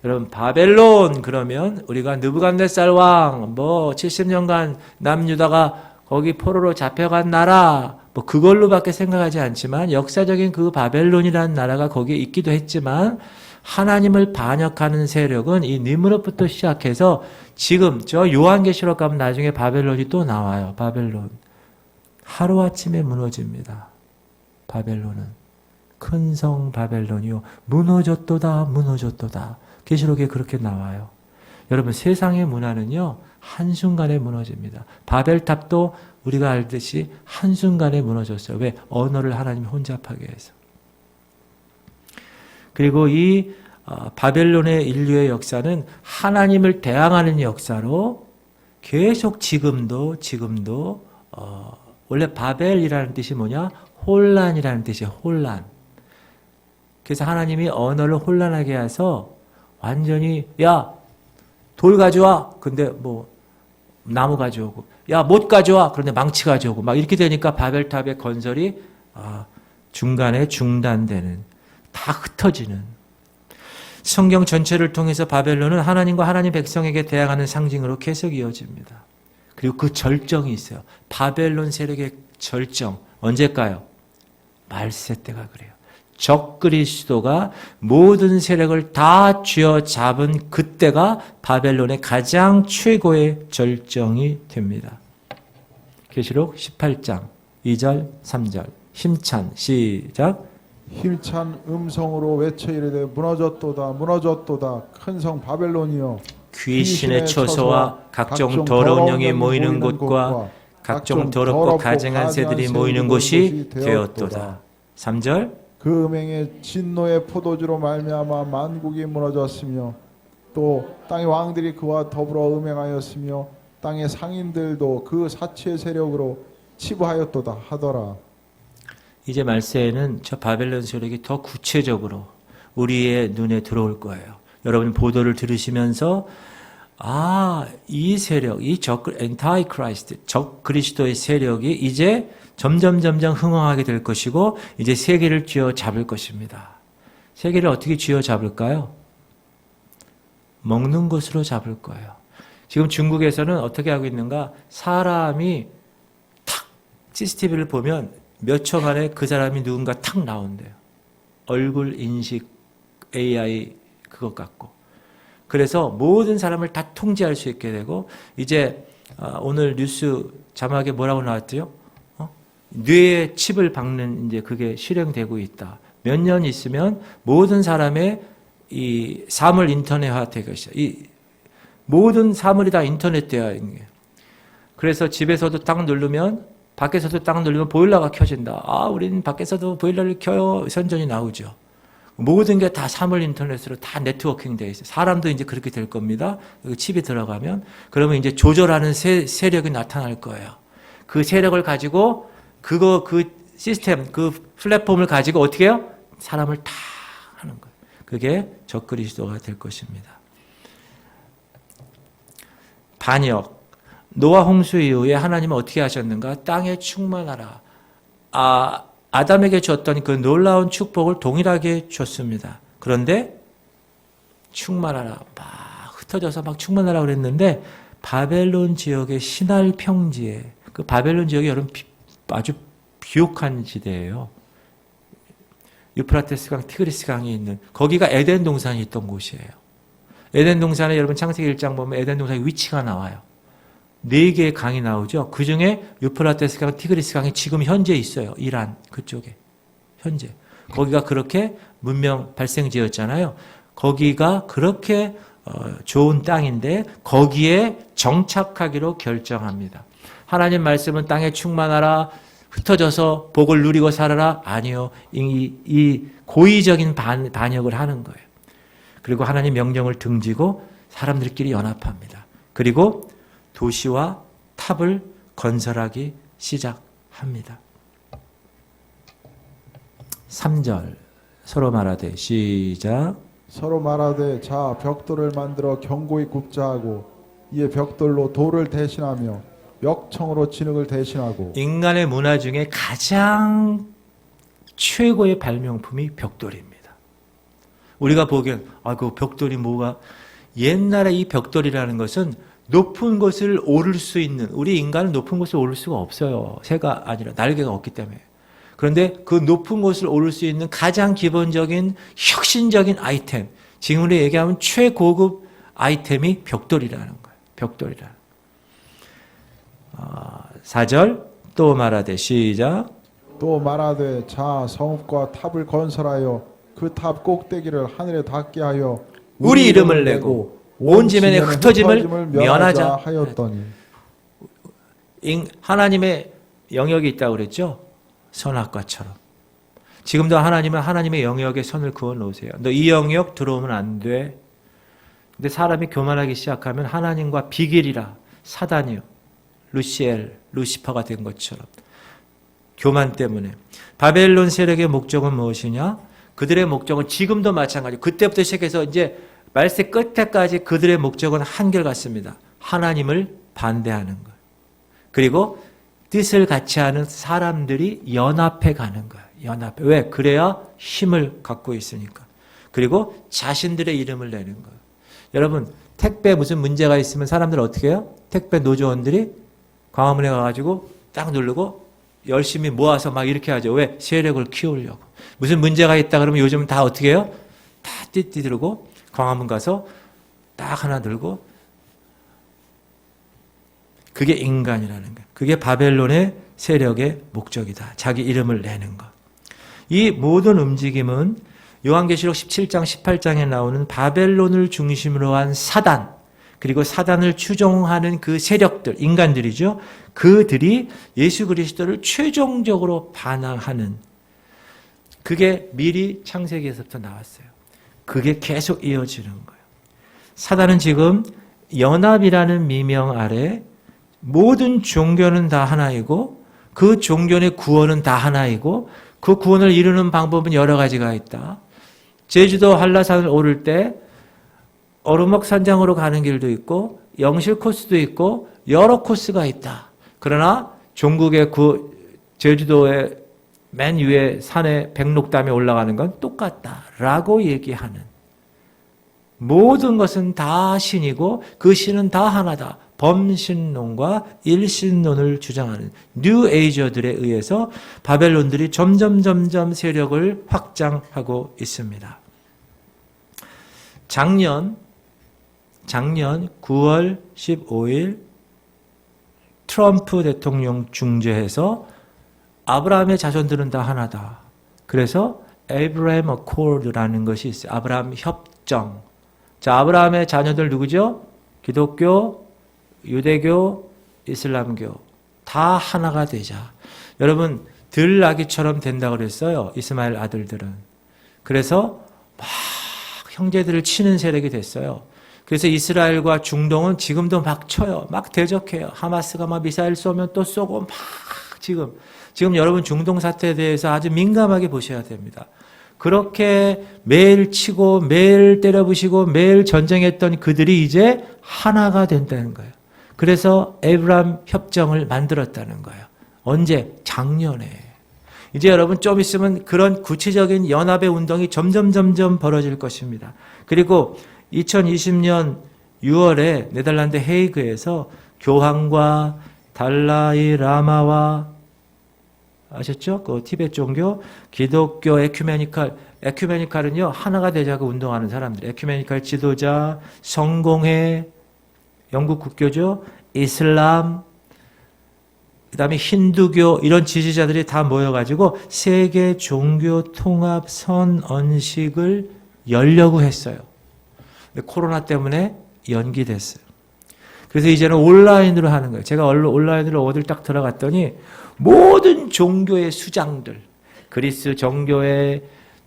여러분 바벨론 그러면 우리가 느부갓네살 왕 70년간 남유다가 거기 포로로 잡혀간 나라 그걸로밖에 생각하지 않지만 역사적인 그 바벨론이라는 나라가 거기에 있기도 했지만 하나님을 반역하는 세력은 이 니므롯부터 시작해서 지금 저 요한계시록 가면 나중에 바벨론이 또 나와요. 바벨론. 하루아침에 무너집니다. 바벨론은. 큰 성 바벨론이요. 무너졌도다 무너졌도다. 계시록에 그렇게 나와요. 여러분 세상의 문화는요. 한순간에 무너집니다. 바벨탑도 우리가 알듯이 한순간에 무너졌어요. 왜? 언어를 하나님이 혼잡하게 해서. 그리고 이 바벨론의 인류의 역사는 하나님을 대항하는 역사로 계속 지금도 원래 바벨이라는 뜻이 뭐냐? 혼란이라는 뜻이에요. 혼란. 그래서 하나님이 언어를 혼란하게 해서 완전히 야 돌 가져와. 근데 나무 가져오고 야 못 가져와. 그런데 망치 가져오고 막 이렇게 되니까 바벨탑의 건설이 중간에 중단되는 다 흩어지는 성경 전체를 통해서 바벨론은 하나님과 하나님 백성에게 대항하는 상징으로 계속 이어집니다. 그리고 그 절정이 있어요. 바벨론 세력의 절정 언제일까요? 말세 때가 그래요. 적 그리스도가 모든 세력을 다 쥐어잡은 그때가 바벨론의 가장 최고의 절정이 됩니다. 계시록 18장 2절 3절 힘찬 시작. 힘찬 음성으로 외쳐 이르되 무너졌도다 무너졌도다 큰 성 바벨론이여 귀신의 처소와 각종 더러운 영이 모이는 곳과 각종 더럽고 가증한 새들이 모이는 곳이 되었도다. 3절 그 음행의 진노의 포도주로 말미암아 만국이 무너졌으며 또 땅의 왕들이 그와 더불어 음행하였으며 땅의 상인들도 그 사치의 세력으로 치부하였도다 하더라. 이제 말세에는 저 바벨론 세력이 더 구체적으로 우리의 눈에 들어올 거예요. 여러분 보도를 들으시면서 이 세력, 이 엔타이 크라이스트, 적 그리스도의 세력이 이제 점점 흥황하게 될 것이고 이제 세계를 쥐어잡을 것입니다. 세계를 어떻게 쥐어잡을까요? 먹는 것으로 잡을 거예요. 지금 중국에서는 어떻게 하고 있는가? 사람이 탁 CCTV를 보면 몇 초 만에 그 사람이 누군가 탁 나온대요. 얼굴 인식 AI 그것 갖고. 그래서 모든 사람을 다 통제할 수 있게 되고 이제 오늘 뉴스 자막에 뭐라고 나왔죠? 뇌에 칩을 박는 이제 그게 실행되고 있다. 몇 년 있으면 모든 사람의 이 사물 인터넷화 될 것이다. 이 모든 사물이 다 인터넷되어 있는 거예요. 그래서 집에서도 딱 누르면 밖에서도 딱 누르면 보일러가 켜진다. 우리는 밖에서도 보일러를 켜요. 선전이 나오죠. 모든 게 다 사물 인터넷으로 다 네트워킹 되어 있어요. 사람도 이제 그렇게 될 겁니다. 여기 칩이 들어가면. 그러면 이제 조절하는 세력이 나타날 거예요. 그 세력을 가지고 그 시스템, 그 플랫폼을 가지고 어떻게 해요? 사람을 다 하는 거예요. 그게 적그리스도가 될 것입니다. 반역. 노아 홍수 이후에 하나님은 어떻게 하셨는가? 땅에 충만하라. 아담에게 줬던 그 놀라운 축복을 동일하게 줬습니다. 그런데 충만하라. 막 흩어져서 막 충만하라 그랬는데 바벨론 지역의 신할 평지에 그 바벨론 지역이 여러분 아주 비옥한 지대예요. 유프라테스 강, 티그리스 강이 있는 거기가 에덴 동산이 있던 곳이에요. 에덴 동산에 여러분 창세기 1장 보면 에덴 동산의 위치가 나와요. 4개의 강이 나오죠. 그 중에 유프라테스 강, 티그리스 강이 지금 현재 있어요. 이란 그쪽에 현재 거기가 그렇게 문명 발생지였잖아요. 거기가 그렇게 좋은 땅인데 거기에 정착하기로 결정합니다. 하나님 말씀은 땅에 충만하라, 흩어져서 복을 누리고 살아라. 아니요. 이 고의적인 반역을 하는 거예요. 그리고 하나님 명령을 등지고 사람들끼리 연합합니다. 그리고 도시와 탑을 건설하기 시작합니다. 3절 서로 말하되 시작. 서로 말하되 자 벽돌을 만들어 견고히 굽자 하고 이에 벽돌로 돌을 대신하며 역청으로 진흙을 대신하고. 인간의 문화 중에 가장 최고의 발명품이 벽돌입니다. 우리가 보기엔 그 벽돌이 뭐가 옛날에 이 벽돌이라는 것은 높은 곳을 오를 수 있는 우리 인간은 높은 곳을 오를 수가 없어요. 새가 아니라 날개가 없기 때문에. 그런데 그 높은 곳을 오를 수 있는 가장 기본적인 혁신적인 아이템 지금으로 얘기하면 최고급 아이템이 벽돌이라는 거예요. 벽돌이라는 4절 또 말하되 시작. 또 말하되 자 성읍과 탑을 건설하여 그 탑 꼭대기를 하늘에 닿게 하여 우리 이름을 내고 온 지면의 흩어짐을 면하자 하였더니. 하나님의 영역이 있다고 그랬죠. 선악과처럼. 지금도 하나님은 하나님의 영역에 선을 그어 놓으세요. 너 이 영역 들어오면 안 돼. 근데 사람이 교만하기 시작하면 하나님과 비길이라 사단이요. 루시퍼가 된 것처럼. 교만 때문에. 바벨론 세력의 목적은 무엇이냐? 그들의 목적은 지금도 마찬가지. 그때부터 시작해서 이제 말세 끝에까지 그들의 목적은 한결같습니다. 하나님을 반대하는 것. 그리고 뜻을 같이 하는 사람들이 연합해 가는 거예요. 연합해. 왜? 그래야 힘을 갖고 있으니까. 그리고 자신들의 이름을 내는 거예요. 여러분 택배 무슨 문제가 있으면 사람들 어떻게 해요? 택배 노조원들이 광화문에 가가지고 딱 누르고 열심히 모아서 막 이렇게 하죠. 왜? 세력을 키우려고. 무슨 문제가 있다 그러면 요즘은 다 어떻게 해요? 다 띠띠 들고 광화문 가서 딱 하나 들고. 그게 인간이라는 거예요. 그게 바벨론의 세력의 목적이다. 자기 이름을 내는 것. 이 모든 움직임은 요한계시록 17장 18장에 나오는 바벨론을 중심으로 한 사단, 그리고 사단을 추종하는 그 세력들, 인간들이죠. 그들이 예수 그리스도를 최종적으로 반항하는 그게 미리 창세기에서부터 나왔어요. 그게 계속 이어지는 거예요. 사단은 지금 연합이라는 미명 아래 모든 종교는 다 하나이고 그 종교의 구원은 다 하나이고 그 구원을 이루는 방법은 여러 가지가 있다. 제주도 한라산을 오를 때 어루목 산장으로 가는 길도 있고 영실 코스도 있고 여러 코스가 있다. 그러나 종국의 제주도의 맨 위에 산에 백록담에 올라가는 건 똑같다라고 얘기하는, 모든 것은 다 신이고 그 신은 다 하나다. 범신론과 일신론을 주장하는 뉴 에이저들에 의해서 바벨론들이 점점 세력을 확장하고 있습니다. 작년 9월 15일 트럼프 대통령 중재해서 아브라함의 자손들은 다 하나다. 그래서 에이브라임 어코드라는 것이 있어요. 아브라함 협정. 자, 아브라함의 자녀들 누구죠? 기독교, 유대교, 이슬람교 다 하나가 되자. 여러분 들나귀처럼 된다고 그랬어요. 이스마엘 아들들은. 그래서 막 형제들을 치는 세력이 됐어요. 그래서 이스라엘과 중동은 지금도 막 쳐요. 막 대적해요. 하마스가 막 미사일 쏘면 또 쏘고 막 지금 여러분 중동 사태에 대해서 아주 민감하게 보셔야 됩니다. 그렇게 매일 치고 매일 때려부시고 매일 전쟁했던 그들이 이제 하나가 된다는 거예요. 그래서 에이브라임 협정을 만들었다는 거예요. 언제? 작년에. 이제 여러분 좀 있으면 그런 구체적인 연합의 운동이 점점 벌어질 것입니다. 그리고 2020년 6월에 네덜란드 헤이그에서 교황과 달라이 라마와 아셨죠? 그 티베트 종교, 기독교 에큐메니칼은요, 하나가 되자고 운동하는 사람들. 에큐메니칼 지도자, 성공회, 영국 국교죠, 이슬람, 그 다음에 힌두교, 이런 지지자들이 다 모여가지고 세계 종교 통합 선언식을 열려고 했어요. 근데 코로나 때문에 연기됐어요. 그래서 이제는 온라인으로 하는 거예요. 제가 온라인으로 어딜 딱 들어갔더니 모든 종교의 수장들, 그리스 종교회,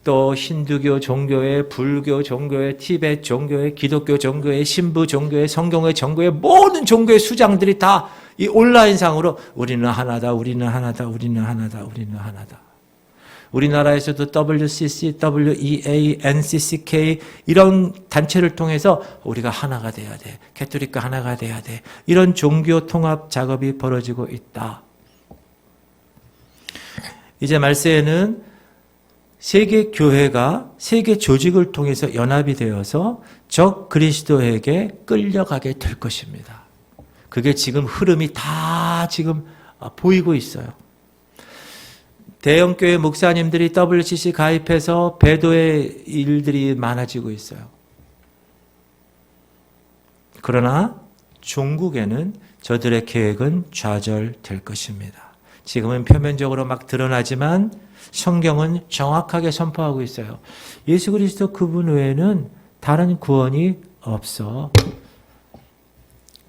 또 힌두교 종교회, 불교 종교회, 티베트 종교회, 기독교 종교회, 신부 종교회, 성경회 종교회, 모든 종교의 수장들이 다 이 온라인상으로 우리는 하나다, 우리는 하나다, 우리는 하나다, 우리는 하나다. 우리나라에서도 WCC, WEA, NCCK 이런 단체를 통해서 우리가 하나가 돼야 돼. 캐톨릭과 하나가 돼야 돼. 이런 종교 통합 작업이 벌어지고 있다. 이제 말세에는 세계 교회가 세계 조직을 통해서 연합이 되어서 적 그리스도에게 끌려가게 될 것입니다. 그게 지금 흐름이 다 지금 보이고 있어요. 대형교회 목사님들이 WCC 가입해서 배도의 일들이 많아지고 있어요. 그러나 종국에는 저들의 계획은 좌절될 것입니다. 지금은 표면적으로 막 드러나지만 성경은 정확하게 선포하고 있어요. 예수 그리스도 그분 외에는 다른 구원이 없어.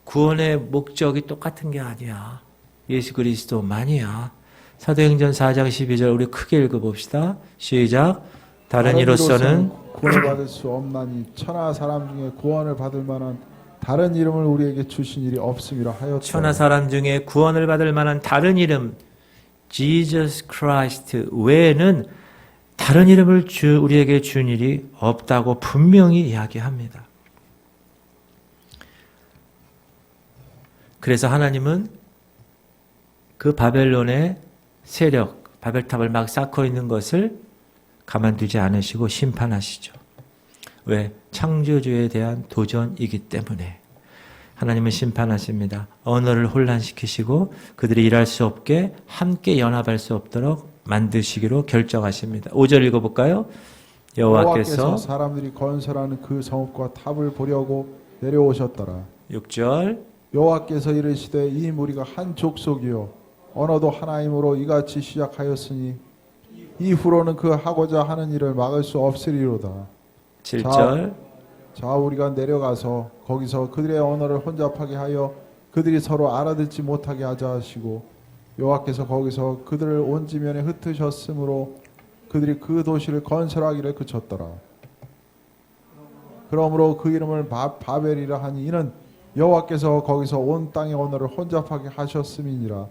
구원의 목적이 똑같은 게 아니야. 예수 그리스도만이야. 사도행전 4장 12절 우리 크게 읽어봅시다. 시작. 다른 이로서는 구원을 받을 수 없나니 천하 사람 중에 구원을 받을 만한 다른 이름을 우리에게 주신 일이 없음이라 하였다. 천하 사람 중에 구원을 받을 만한 다른 이름 Jesus Christ 외에는 다른 이름을 우리에게 준 일이 없다고 분명히 이야기합니다. 그래서 하나님은 그 바벨론의 세력, 바벨탑을 막 쌓고 있는 것을 가만두지 않으시고 심판하시죠. 왜? 창조주에 대한 도전이기 때문에. 하나님은 심판하십니다. 언어를 혼란시키시고 그들이 일할 수 없게 함께 연합할 수 없도록 만드시기로 결정하십니다. 5절 읽어볼까요? 여호와께서 사람들이 건설하는 그 성읍과 탑을 보려고 내려오셨더라. 6절 여호와께서 이르시되 이 무리가 한 족속이요 언어도 하나이므로 이같이 시작하였으니 이후로는 그 하고자 하는 일을 막을 수 없으리로다. 7절 자 우리가 내려가서 거기서 그들의 언어를 혼잡하게 하여 그들이 서로 알아듣지 못하게 하자 하시고 여호와께서 거기서 그들을 온 지면에 흩으셨으므로 그들이 그 도시를 건설하기를 그쳤더라. 그러므로 그 이름을 바벨이라 하니 이는 여호와께서 거기서 온 땅의 언어를 혼잡하게 하셨음이니라.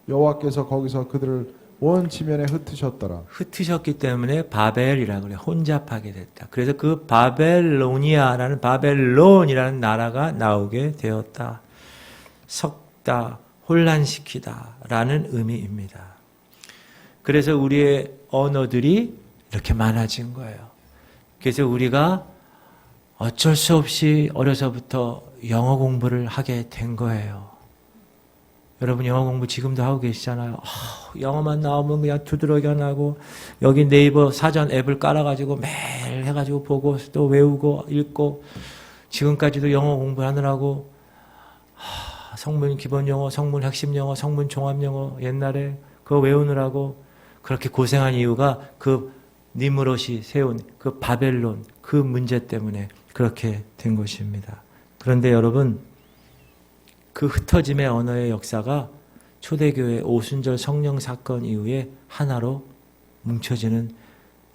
여호와께서 거기서 그들을 온 지면에 흩으셨더라. 흩으셨기 때문에 바벨이라 그래. 혼잡하게 됐다. 그래서 그 바벨로니아라는 바벨론이라는 나라가 나오게 되었다. 섞다, 혼란시키다라는 의미입니다. 그래서 우리의 언어들이 이렇게 많아진 거예요. 그래서 우리가 어쩔 수 없이 어려서부터 영어 공부를 하게 된 거예요. 여러분 영어 공부 지금도 하고 계시잖아요. 영어만 나오면 그냥 두드러기가 나고 여기 네이버 사전 앱을 깔아가지고 매일 해가지고 보고 또 외우고 읽고 지금까지도 영어 공부하느라고 성문 기본 영어, 성문 핵심 영어, 성문 종합 영어 옛날에 그거 외우느라고 그렇게 고생한 이유가 그 니무롯이 세운 그 바벨론 그 문제 때문에 그렇게 된 것입니다. 그런데 여러분 그 흩어짐의 언어의 역사가 초대교회 오순절 성령 사건 이후에 하나로 뭉쳐지는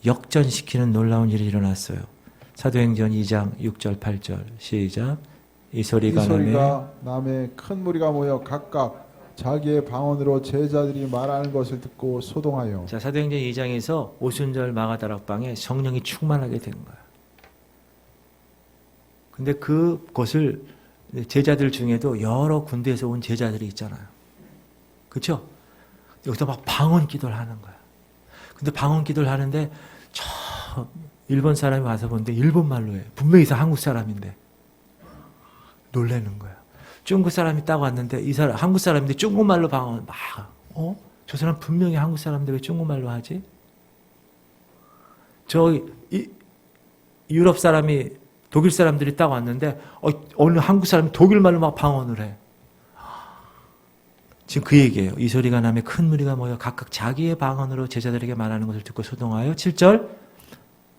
역전시키는 놀라운 일이 일어났어요. 사도행전 2장 6절 8절 시작. 이 소리가 남에 큰 무리가 모여 각각 자기의 방언으로 제자들이 말하는 것을 듣고 소동하여. 자, 사도행전 2장에서 오순절 마가다락방에 성령이 충만하게 된 거야. 근데 그것을 제자들 중에도 여러 군데에서 온 제자들이 있잖아요. 그렇죠? 여기서 막 방언 기도를 하는 거야. 근데 방언 기도를 하는데 저 일본 사람이 와서 보는데 일본 말로 해. 분명히 한국 사람인데 놀라는 거야. 중국 사람이 딱 왔는데 이 사람 한국 사람인데 중국말로 방언 막 저 사람 분명히 한국 사람인데 왜 중국말로 하지? 유럽 사람이 독일 사람들이 딱 왔는데 어느 한국 사람이 독일말로 막 방언을 해. 지금 그 얘기예요. 이 소리가 나며 큰 무리가 모여 각각 자기의 방언으로 제자들에게 말하는 것을 듣고 소동하여 7절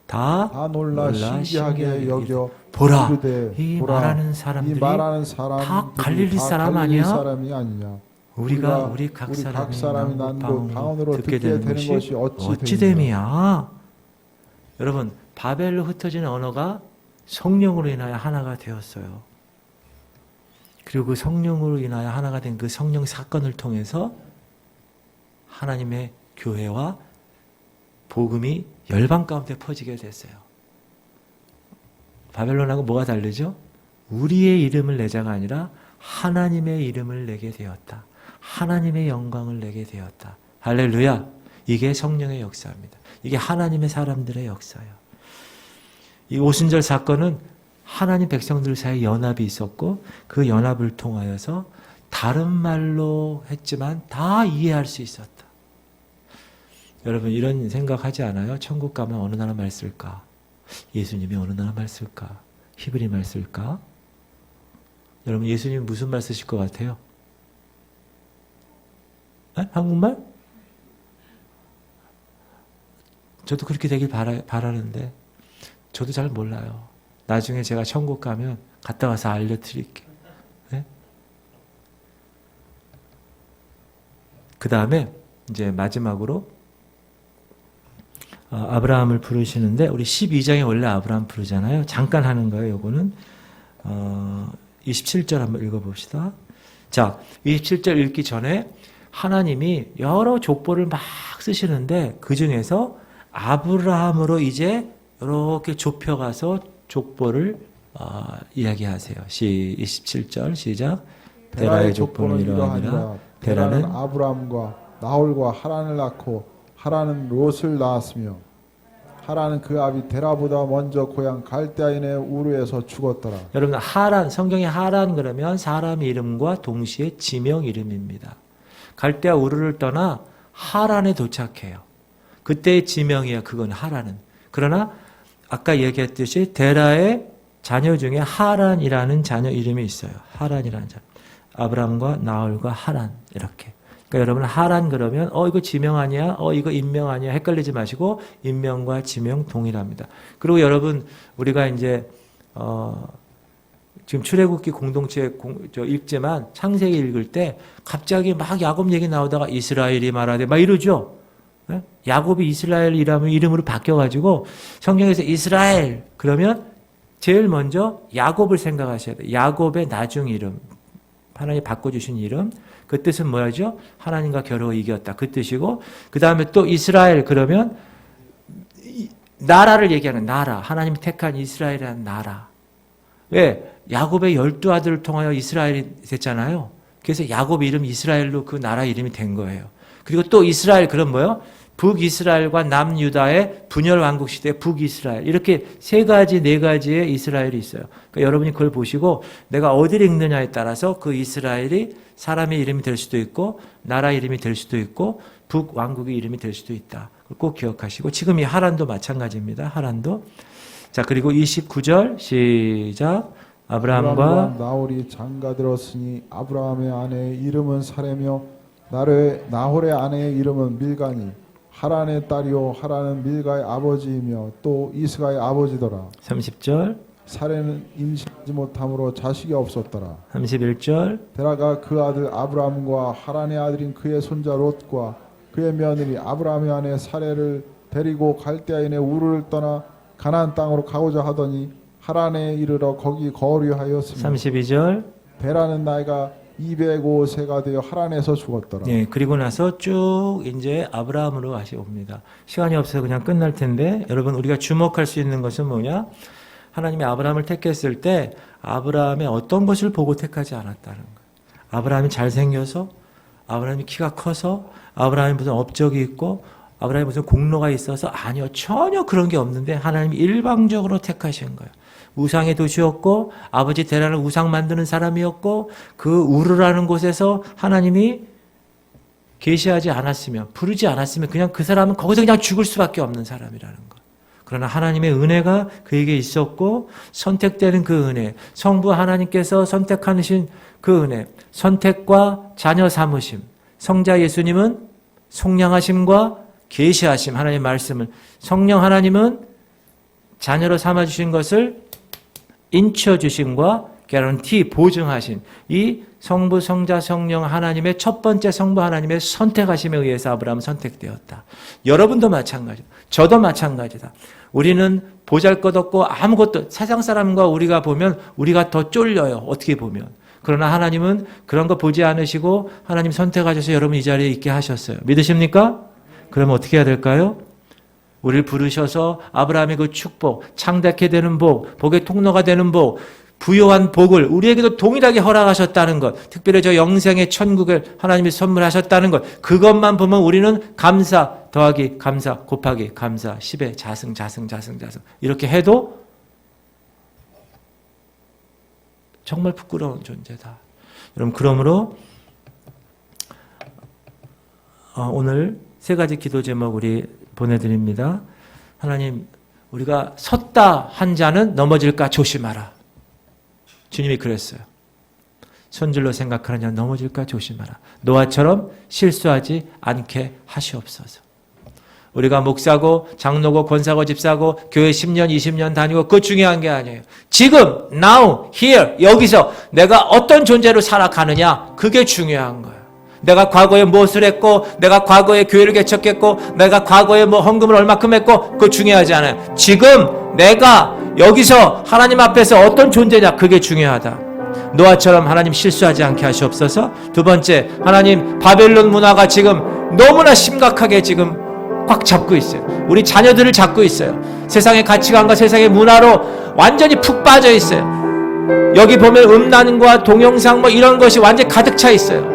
다 놀라 신기하게 여겨 보라 이르되, 이 말하는 사람들이 다 갈릴리 사람 아니야? 사람이 아니냐? 우리 각 사람이 난 방언으로 듣게 되는 것이 어찌 됨이야? 여러분 바벨로 흩어지는 언어가 성령으로 인하여 하나가 되었어요. 그리고 그 성령으로 인하여 하나가 된 그 성령 사건을 통해서 하나님의 교회와 복음이 열방 가운데 퍼지게 됐어요. 바벨론하고 뭐가 다르죠? 우리의 이름을 내자가 아니라 하나님의 이름을 내게 되었다. 하나님의 영광을 내게 되었다. 할렐루야. 이게 성령의 역사입니다. 이게 하나님의 사람들의 역사예요. 이 오순절 사건은 하나님 백성들 사이에 연합이 있었고 그 연합을 통하여서 다른 말로 했지만 다 이해할 수 있었다. 여러분 이런 생각하지 않아요? 천국 가면 어느 나라 말 쓸까? 예수님이 어느 나라 말 쓸까? 히브리 말 쓸까? 여러분 예수님 무슨 말 쓰실 것 같아요? 에? 한국말? 저도 그렇게 되길 바라는데 저도 잘 몰라요. 나중에 제가 천국 가면 갔다 와서 알려드릴게요. 네? 그 다음에 이제 마지막으로 아브라함을 부르시는데 우리 12장에 원래 아브라함 부르잖아요. 잠깐 하는 거예요. 요거는 27절 한번 읽어봅시다. 자, 27절 읽기 전에 하나님이 여러 족보를 막 쓰시는데 그 중에서 아브라함으로 이제 이렇게 좁혀가서 족보를 이야기하세요. 27절 시작. 데라의 족보는 이러하니라. 데라는 아브라함과 나홀과 하란을 낳고 하란은 롯을 낳았으며 하란은 그 아비 데라보다 먼저 고향 갈대아인의 우르에서 죽었더라. 여러분 하란 성경에 하란 그러면 사람 이름과 동시에 지명 이름입니다. 갈대아 우르를 떠나 하란에 도착해요. 그때의 지명이야. 그건 하란은. 그러나 아까 얘기했듯이 데라의 자녀 중에 하란이라는 자녀 이름이 있어요. 하란이라는 자녀. 아브람과 나홀과 하란 이렇게. 그러니까 여러분 하란 그러면 이거 지명 아니야? 이거 인명 아니야? 헷갈리지 마시고 인명과 지명 동일합니다. 그리고 여러분 우리가 이제 지금 출애굽기 공동체 읽지만 창세기 읽을 때 갑자기 막 야곱 얘기 나오다가 이스라엘이 말하되 막 이러죠. 야곱이 이스라엘이라면 이름으로 바뀌어가지고 성경에서 이스라엘 그러면 제일 먼저 야곱을 생각하셔야 돼요. 야곱의 나중 이름. 하나님이 바꿔주신 이름. 그 뜻은 뭐죠? 하나님과 겨루어 이겼다. 그 뜻이고 그 다음에 또 이스라엘 그러면 나라를 얘기하는 나라. 하나님이 택한 이스라엘이라는 나라. 왜? 야곱의 12아들을 통하여 이스라엘이 됐잖아요. 그래서 야곱 이름 이스라엘로 그 나라 이름이 된 거예요. 그리고 또 이스라엘 그럼 뭐요? 북이스라엘과 남유다의 분열 왕국 시대 북이스라엘 이렇게 세 가지 네 가지의 이스라엘이 있어요. 그러니까 여러분이 그걸 보시고 내가 어디를 읽느냐에 따라서 그 이스라엘이 사람의 이름이 될 수도 있고 나라 이름이 될 수도 있고 북왕국의 이름이 될 수도 있다. 꼭 기억하시고 지금 이 하란도 마찬가지입니다. 하란도. 자 그리고 29절 시작. 아브라함과 나홀이 장가들었으니 아브라함의 아내의 이름은 사레며 나홀의 아내의 이름은 밀가니 하란의 딸이요 하란은 밀가의 아버지이며 또 이스가의 아버지더라. 30절. 사레는 임신하지 못함으로 자식이 없었더라. 31절. 데라가 그 아들 아브라함과 하란의 아들인 그의 손자 롯과 그의 며느리 아브라함의 아내 사레를 데리고 갈대아인의 우르를 떠나 가나안 땅으로 가고자 하더니 하란에 이르러 거기 거류하였으며 32절. 데라는 나이가 205세가 되어 하란에서 죽었더라. 네, 그리고 나서 쭉 이제 아브라함으로 다시 옵니다. 시간이 없어서 그냥 끝날 텐데 여러분 우리가 주목할 수 있는 것은 뭐냐? 하나님이 아브라함을 택했을 때 아브라함의 어떤 것을 보고 택하지 않았다는 거예요. 아브라함이 잘생겨서 아브라함이 키가 커서 아브라함이 무슨 업적이 있고 아브라함이 무슨 공로가 있어서 아니요. 전혀 그런 게 없는데 하나님이 일방적으로 택하신 거예요. 우상의 도시였고 아버지 데라를 우상 만드는 사람이었고 그 우르라는 곳에서 하나님이 계시하지 않았으면 부르지 않았으면 그냥 그 사람은 거기서 그냥 죽을 수밖에 없는 사람이라는 거. 그러나 하나님의 은혜가 그에게 있었고 선택되는 그 은혜, 성부 하나님께서 선택하신 그 은혜, 선택과 자녀 삼으심, 성자 예수님은 속량하심과 계시하심, 하나님의 말씀을 성령 하나님은 자녀로 삼아주신 것을 인쳐주심과 개런티 보증하신 이 성부 성자 성령 하나님의 첫 번째 성부 하나님의 선택하심에 의해서 아브라함은 선택되었다. 여러분도 마찬가지다. 저도 마찬가지다. 우리는 보잘것없고 아무것도 세상 사람과 우리가 보면 우리가 더 쫄려요. 어떻게 보면. 그러나 하나님은 그런 거 보지 않으시고 하나님 선택하셔서 여러분 이 자리에 있게 하셨어요. 믿으십니까? 그러면 어떻게 해야 될까요? 우리를 부르셔서 아브라함의 그 축복, 창대케 되는 복, 복의 통로가 되는 복, 부요한 복을 우리에게도 동일하게 허락하셨다는 것, 특별히 저 영생의 천국을 하나님이 선물하셨다는 것, 그것만 보면 우리는 감사 더하기 감사 곱하기 감사 10의 자승 이렇게 해도 정말 부끄러운 존재다. 여러분 그러므로 오늘 세 가지 기도 제목 우리 보내드립니다. 하나님, 우리가 섰다 한 자는 넘어질까 조심하라. 주님이 그랬어요. 손질로 생각하는 자는 넘어질까 조심하라. 노아처럼 실수하지 않게 하시옵소서. 우리가 목사고 장로고 권사고 집사고 교회 10년 20년 다니고 그거 중요한 게 아니에요. 지금 now here 여기서 내가 어떤 존재로 살아가느냐 그게 중요한 거예요. 내가 과거에 무엇을 했고 내가 과거에 교회를 개척했고 내가 과거에 뭐 헌금을 얼마큼 했고 그거 중요하지 않아요. 지금 내가 여기서 하나님 앞에서 어떤 존재냐 그게 중요하다. 노아처럼 하나님 실수하지 않게 하시옵소서. 두 번째, 하나님 바벨론 문화가 지금 너무나 심각하게 지금 꽉 잡고 있어요. 우리 자녀들을 잡고 있어요. 세상의 가치관과 세상의 문화로 완전히 푹 빠져 있어요. 여기 보면 음란과 동영상 뭐 이런 것이 완전히 가득 차 있어요.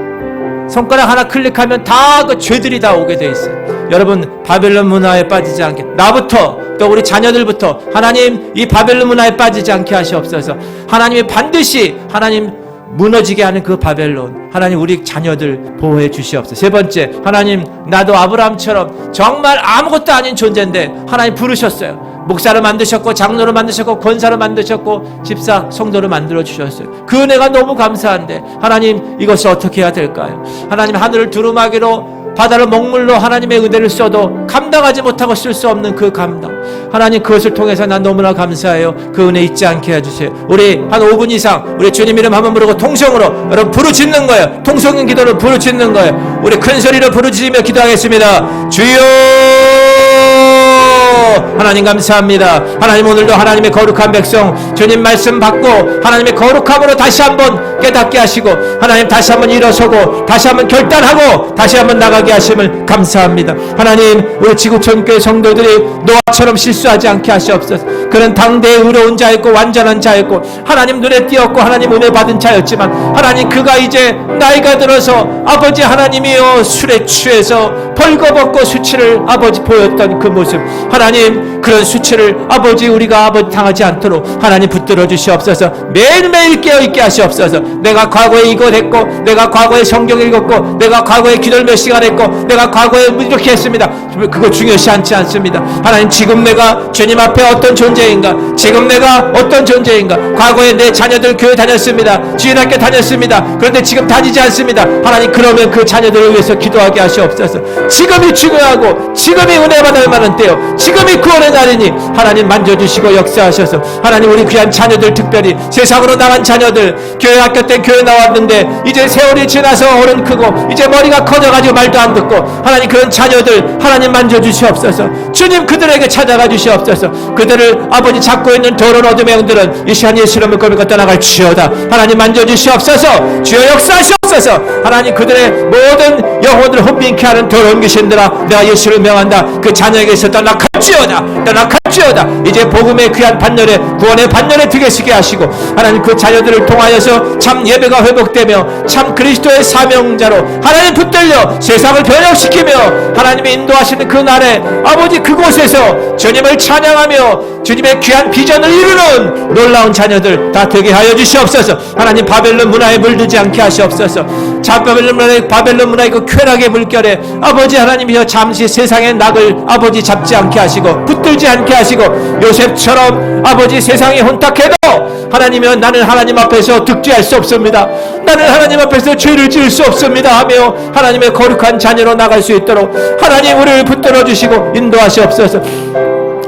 손가락 하나 클릭하면 다 그 죄들이 다 오게 돼 있어요. 여러분 바벨론 문화에 빠지지 않게 나부터 또 우리 자녀들부터 하나님 이 바벨론 문화에 빠지지 않게 하시옵소서. 하나님이 반드시 하나님 무너지게 하는 그 바벨론 하나님 우리 자녀들 보호해 주시옵소서. 세 번째, 하나님 나도 아브라함처럼 정말 아무것도 아닌 존재인데 하나님 부르셨어요. 목사를 만드셨고 장로를 만드셨고 권사를 만드셨고 집사 성도를 만들어 주셨어요. 그 은혜가 너무 감사한데 하나님 이것을 어떻게 해야 될까요? 하나님 하늘을 두루마기로 바다를 먹물로 하나님의 은혜를 써도 감당하지 못하고 쓸 수 없는 그 감당, 하나님 그것을 통해서 난 너무나 감사해요. 그 은혜 잊지 않게 해주세요. 우리 한 5분 이상 우리 주님 이름 한번 부르고 통성으로 여러분 부르짖는 거예요. 통성인 기도를 부르짖는 거예요. 우리 큰 소리로 부르짖으며 기도하겠습니다. 주여 하나님 감사합니다. 하나님 오늘도 하나님의 거룩한 백성 주님 말씀 받고 하나님의 거룩함으로 다시 한번 깨닫게 하시고 하나님 다시 한번 일어서고 다시 한번 결단하고 다시 한번 나가게 하심을 감사합니다. 하나님 우리 지구촌교회 성도들이 노아처럼 실수하지 않게 하시옵소서. 그는 당대에 의로운 자였고 완전한 자였고 하나님 눈에 띄었고 하나님 은혜 받은 자였지만 하나님 그가 이제 나이가 들어서 아버지 하나님이여 술에 취해서 벌거벗고 수치를 아버지 보였던 그 모습, 하나님 그런 수치를 아버지 우리가 아버지 당하지 않도록 하나님 붙들어 주시옵소서. 매일매일 깨어있게 하시옵소서. 내가 과거에 이것 했고 내가 과거에 성경 읽었고 내가 과거에 기도를 몇 시간 했고 내가 과거에 이렇게 했습니다. 그거 중요시 않지 않습니다. 하나님 지금 내가 주님 앞에 어떤 존재인가, 지금 내가 어떤 존재인가. 과거에 내 자녀들 교회 다녔습니다. 주일학교 다녔습니다. 그런데 지금 다니지 않습니다. 하나님 그러면 그 자녀들을 위해서 기도하게 하시옵소서. 지금이 중요하고 지금이 은혜 받을 만한 때요, 지금이 구원의 날이니 하나님 만져주시고 역사하셔서 하나님 우리 귀한 자녀들, 특별히 세상으로 나간 자녀들, 교회 학교 때 교회 나왔는데 이제 세월이 지나서 어른 크고 이제 머리가 커져가지고 말도 안 듣고 하나님 그런 자녀들 하나님 만져주시옵소서. 주님 그들에게 찾아가 주시옵소서. 그들을 아버지 잡고 있는 더러운 어둠의 영들은 이 시간 예수 이름을 거미고 떠나갈지어다. 하나님 만져주시옵소서. 주여 역사하시옵소서. 하나님 그들의 모든 영혼을 혼민케 하는 더러운 귀신들아 내가 예수를 명한다. 그 자녀에게서 떠나갈지어다. 떠나갈지어다. 이제 복음의 귀한 반열에 구원의 반열에 들게 서게 하시고 하나님 그 자녀들을 통하여서 참 예배가 회복되며 참 그리스도의 사명자로 하나님 붙들려 세상을 변혁시키며 하나님의 인도하시는 그 날에 아버지 그곳에서 주님을 찬양하며 주님의 귀한 비전을 이루는 놀라운 자녀들 다 되게 하여 주시옵소서. 하나님 바벨론 문화에 물들지 않게 하시옵소서. 바벨론 문화의 그 쾌락의 물결에 아버지 하나님이여 잠시 세상의 낙을 아버지 잡지 않게 하시고 붙들지 않게 하시고 요셉처럼 아버지 세상이 혼탁해도 하나님이여 나는 하나님 앞에서 득죄할 수 없습니다. 나는 하나님 앞에서 죄를 지을 수 없습니다 하며 하나님의 거룩한 자녀로 나갈 수 있도록 하나님 우리를 붙들어 주시고 인도하시옵소서.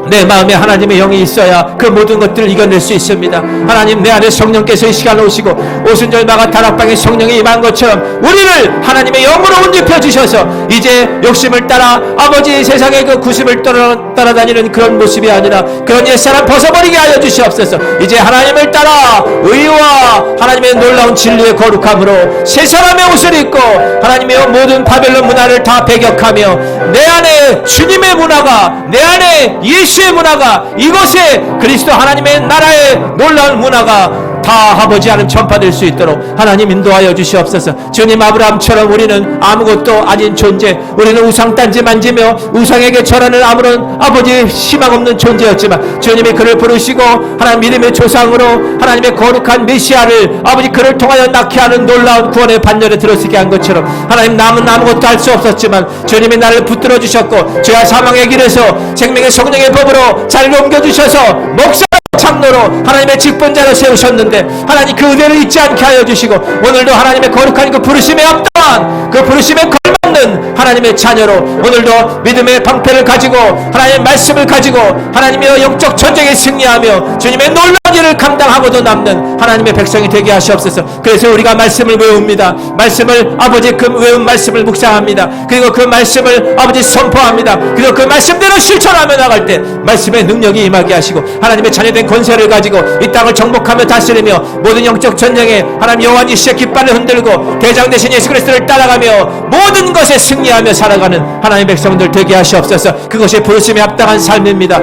내 마음에 하나님의 영이 있어야 그 모든 것들을 이겨낼 수 있습니다. 하나님 내 안에 성령께서 이 시간 오시고 오순절 마가 다락방에 성령이 임한 것처럼 우리를 하나님의 영으로 온입혀 주셔서 이제 욕심을 따라 아버지 세상의 그 구심을 따라다니는 그런 모습이 아니라 그런 옛사람 벗어버리게 하여 주시옵소서. 이제 하나님을 따라 의와 하나님의 놀라운 진리의 거룩함으로 새 사람의 옷을 입고 하나님의 모든 바벨론 문화를 다 배격하며 내 안에 주님의 문화가, 내 안에 예수의 문화가, 이곳에 그리스도 하나님의 나라의 놀라운 문화가 다 아버지 하나님 전파될 수 있도록 하나님 인도하여 주시옵소서. 주님 아브라함처럼 우리는 아무것도 아닌 존재, 우리는 우상단지 만지며 우상에게 절하는 아무런 아버지 희망 없는 존재였지만 주님이 그를 부르시고 하나님 믿음의 조상으로 하나님의 거룩한 메시아를 아버지 그를 통하여 낳게 하는 놀라운 구원의 반열에 들어서게 한 것처럼 하나님 남은 아무것도 할 수 없었지만 주님이 나를 붙들어 주셨고 죄와 사망의 길에서 생명의 성령의 법으로 잘 옮겨주셔서 목사 장로로 하나님의 직분자로 세우셨는데 하나님 그 은혜를 잊지 않게 하여 주시고 오늘도 하나님의 거룩한 그 부르심에 합당한 그 부르심에 걸맞는 하나님의 자녀로 오늘도 믿음의 방패를 가지고 하나님의 말씀을 가지고 하나님의 영적 전쟁에 승리하며 주님의 놀라운 일을 감당하고도 남는 하나님의 백성이 되게 하시옵소서. 그래서 우리가 말씀을 외웁니다. 말씀을 아버지 그 외운 말씀을 묵상합니다. 그리고 그 말씀을 아버지 선포합니다. 그리고 그 말씀대로 실천하며 나갈 때 말씀의 능력이 임하게 하시고 하나님의 자녀된 권세를 가지고 이 땅을 정복하며 다스리며 모든 영적 전쟁에 하나님 여호와 니시의 깃발을 흔들고 대장 되신 예수 그리스도를 따라가며 모든 것에 승리하며 살아가는 하나님의 백성들 되게 하시옵소서. 그것이 부르심에 합당한 삶입니다.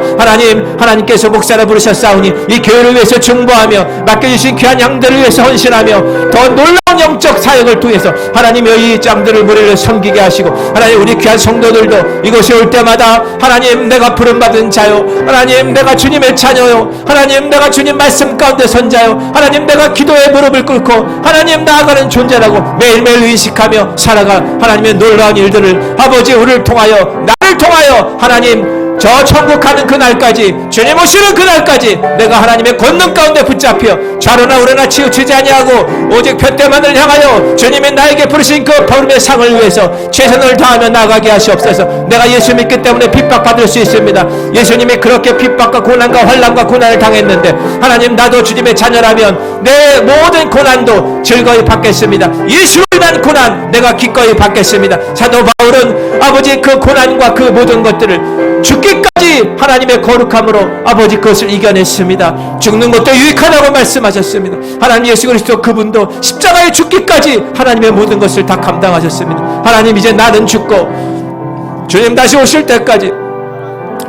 하나님께서 목사를 부르셨사오니 이 교회를 위해서 중보하며 맡겨주신 귀한 양들을 위해서 헌신하며 더 놀라운 영적 사역을 통해서 하나님의 이 장들을 무리를 섬기게 하시고 하나님 우리 귀한 성도들도 이곳에 올 때마다 하나님 내가 부름받은 자요, 하나님 내가 주님의 자녀요, 하나님 내가 주님 말씀 가운데 선자요, 하나님 내가 기도에 무릎을 꿇고 하나님 나아가는 존재라고 매일매일 의식하며 살아가 하나님의 놀라운 일들을 아버지 우리를 통하여 나를 통하여 하나님 저 천국 가는 그날까지, 주님 오시는 그날까지 내가 하나님의 권능 가운데 붙잡혀 좌로나 우로나 치우치지 아니하고 오직 편대만을 향하여 주님이 나에게 부르신 그 부름의 상을 위해서 최선을 다하며 나아가게 하시옵소서. 내가 예수 믿기 때문에 핍박받을 수 있습니다. 예수님이 그렇게 핍박과 고난과 환난과 고난을 당했는데 하나님, 나도 주님의 자녀라면 내 모든 고난도 즐거이 받겠습니다. 예수로 인한 고난 내가 기꺼이 받겠습니다. 사도 바울은 아버지 그 고난과 그 모든 것들을 죽기까지 하나님의 거룩함으로 아버지 그것을 이겨냈습니다. 죽는 것도 유익하다고 말씀하셨습니다. 하나님, 예수 그리스도 그분도 십자가에 죽기까지 하나님의 모든 것을 다 감당하셨습니다. 하나님, 이제 나는 죽고 주님 다시 오실 때까지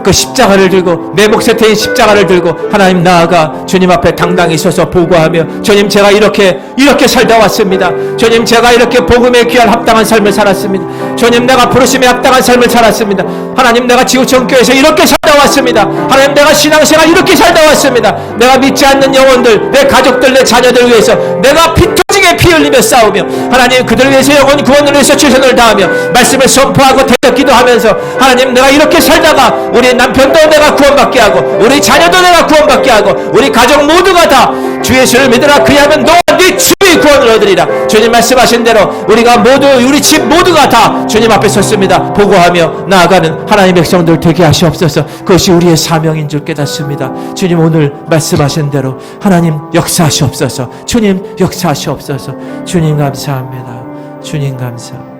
그 십자가를 들고, 내 몫에 대인 십자가를 들고 하나님 나아가 주님 앞에 당당히 서서 보고하며, 주님, 제가 이렇게 살다 왔습니다. 주님, 제가 이렇게 복음에 귀한 합당한 삶을 살았습니다. 주님, 내가 부르심에 합당한 삶을 살았습니다. 하나님, 내가 지구촌 교회에서 이렇게 살다 왔습니다. 하나님, 내가 신앙생활 이렇게 살다 왔습니다. 내가 믿지 않는 영혼들, 내 가족들, 내 자녀들 위해서 내가 피터지게 피 흘리며 싸우며 하나님, 그들을 위해서 영혼 구원을 위해서 최선을 다하며 말씀을 선포하고 대적 기도하면서 하나님, 내가 이렇게 살다가 우리 남편도 내가 구원받게 하고 우리 자녀도 내가 구원받게 하고 우리 가족 모두가 다 주 예수를 믿으라. 그리하면 너와 네 집이 구원을 얻으리라. 주님 말씀하신 대로 우리가 모두, 우리 집 모두가 다 주님 앞에 섰습니다. 보고하며 나아가는 하나님의 백성들 되게 하시옵소서. 그것이 우리의 사명인 줄 깨닫습니다. 주님, 오늘 말씀하신 대로 하나님 역사하시옵소서. 주님 역사하시옵소서. 주님 감사합니다. 주님 감사합니다.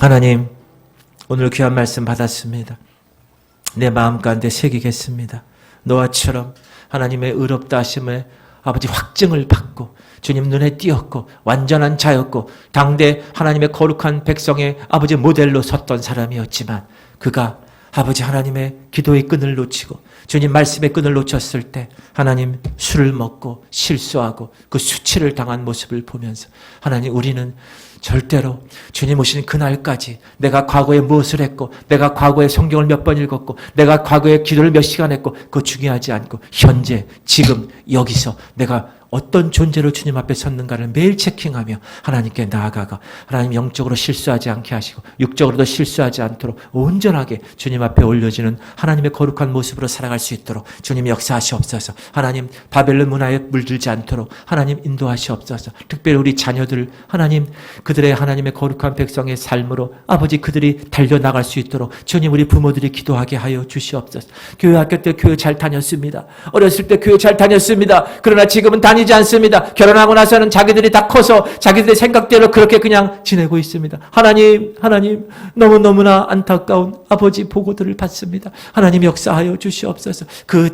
하나님, 오늘 귀한 말씀 받았습니다. 내 마음 가운데 새기겠습니다. 너와처럼 하나님의 의롭다 하심을 아버지 확증을 받고 주님 눈에 띄었고 완전한 자였고 당대 하나님의 거룩한 백성의 아버지 모델로 섰던 사람이었지만, 그가 아버지 하나님의 기도의 끈을 놓치고 주님 말씀의 끈을 놓쳤을 때 하나님 술을 먹고 실수하고 그 수치를 당한 모습을 보면서 하나님, 우리는 절대로 주님 오시는 그날까지 내가 과거에 무엇을 했고, 내가 과거에 성경을 몇 번 읽었고, 내가 과거에 기도를 몇 시간 했고, 그거 중요하지 않고 현재 지금 여기서 내가 어떤 존재로 주님 앞에 섰는가를 매일 체킹하며 하나님께 나아가가 하나님 영적으로 실수하지 않게 하시고 육적으로도 실수하지 않도록 온전하게 주님 앞에 올려지는 하나님의 거룩한 모습으로 살아갈 수 있도록 주님 역사하시옵소서. 하나님, 바벨론 문화에 물들지 않도록 하나님 인도하시옵소서. 특별히 우리 자녀들 하나님, 그들의 하나님의 거룩한 백성의 삶으로 아버지 그들이 달려나갈 수 있도록 주님, 우리 부모들이 기도하게 하여 주시옵소서. 교회 학교 때 교회 잘 다녔습니다. 어렸을 때 교회 잘 다녔습니다. 그러나 지금은 다니지 않습니다. 결혼하고 나서는 자기들이 다 커서 자기들의 생각대로 그렇게 그냥 지내고 있습니다. 하나님, 너무너무나 안타까운 아버지 보고들을 받습니다. 하나님 역사하여 주시옵소서. 그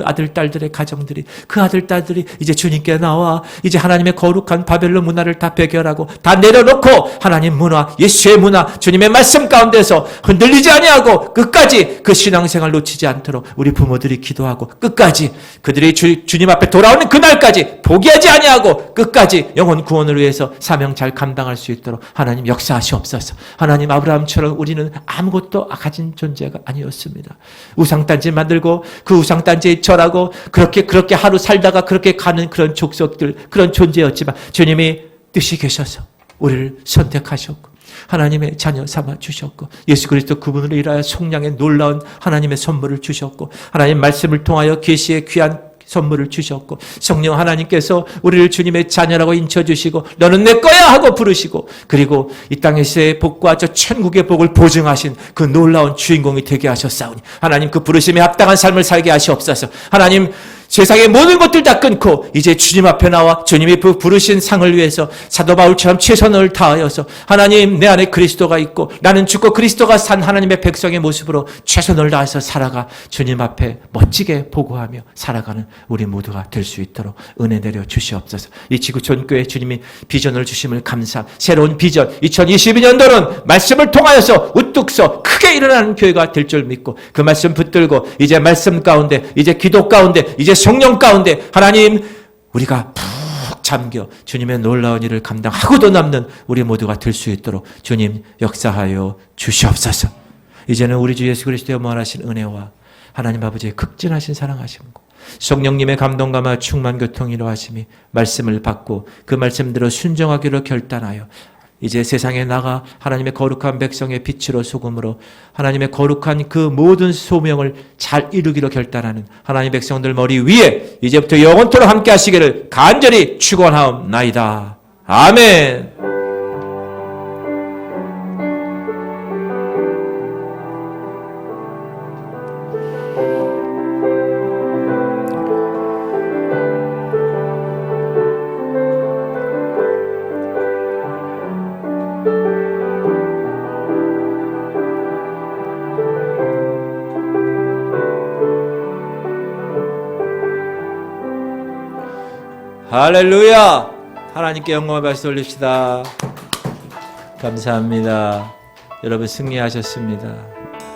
아들, 딸들의 가정들이, 그 아들, 딸들이 이제 주님께 나와 이제 하나님의 거룩한 바벨론 문화를 다 배결하고 다 내려놓고 하나님 문화, 예수의 문화, 주님의 말씀 가운데서 흔들리지 아니하고 끝까지 그 신앙생활 놓치지 않도록 우리 부모들이 기도하고 끝까지 그들이 주님 앞에 돌아오는 그날까지 포기하지 아니하고 끝까지 영혼 구원을 위해서 사명 잘 감당할 수 있도록 하나님 역사하시옵소서. 하나님, 아브라함처럼 우리는 아무것도 가진 존재가 아니었습니다. 우상단지 만들고 그 우상단지에 절하고 그렇게 하루 살다가 그렇게 가는 그런 족속들, 그런 존재였지만 주님이 뜻이 계셔서 우리를 선택하셨고 하나님의 자녀 삼아 주셨고 예수 그리스도 그분으로 인하여 속량의 놀라운 하나님의 선물을 주셨고 하나님 말씀을 통하여 계시의 귀한 선물을 주셨고 성령 하나님께서 우리를 주님의 자녀라고 인쳐주시고 너는 내 거야 하고 부르시고 그리고 이 땅에서의 복과 저 천국의 복을 보증하신 그 놀라운 주인공이 되게 하셨사오니 하나님, 그 부르심에 합당한 삶을 살게 하시옵소서. 하나님, 세상의 모든 것들 다 끊고 이제 주님 앞에 나와 주님이 부르신 상을 위해서 사도 바울처럼 최선을 다하여서 하나님, 내 안에 그리스도가 있고 나는 죽고 그리스도가 산 하나님의 백성의 모습으로 최선을 다해서 살아가 주님 앞에 멋지게 보고하며 살아가는 우리 모두가 될 수 있도록 은혜 내려 주시옵소서. 이 지구촌 교회 주님이 비전을 주심을 감사, 새로운 비전 2022년도는 말씀을 통하여서 우뚝 서 크게 일어나는 교회가 될 줄 믿고 그 말씀 붙들고 이제 말씀 가운데, 이제 기도 가운데, 이제 성령 가운데 하나님, 우리가 푹 잠겨 주님의 놀라운 일을 감당하고도 남는 우리 모두가 될 수 있도록 주님 역사하여 주시옵소서. 이제는 우리 주 예수 그리스도의 무한하신 은혜와 하나님 아버지의 극진하신 사랑하심과 성령님의 감동감화 충만 교통이로 하심이 말씀을 받고 그 말씀대로 순종하기로 결단하여 이제 세상에 나가 하나님의 거룩한 백성의 빛으로 소금으로 하나님의 거룩한 그 모든 소명을 잘 이루기로 결단하는 하나님의 백성들 머리 위에 이제부터 영원토록 함께 하시기를 간절히 축원하옵나이다. 아멘. 할렐루야! 하나님께 영광을 발수 올립시다. 감사합니다. 여러분 승리하셨습니다.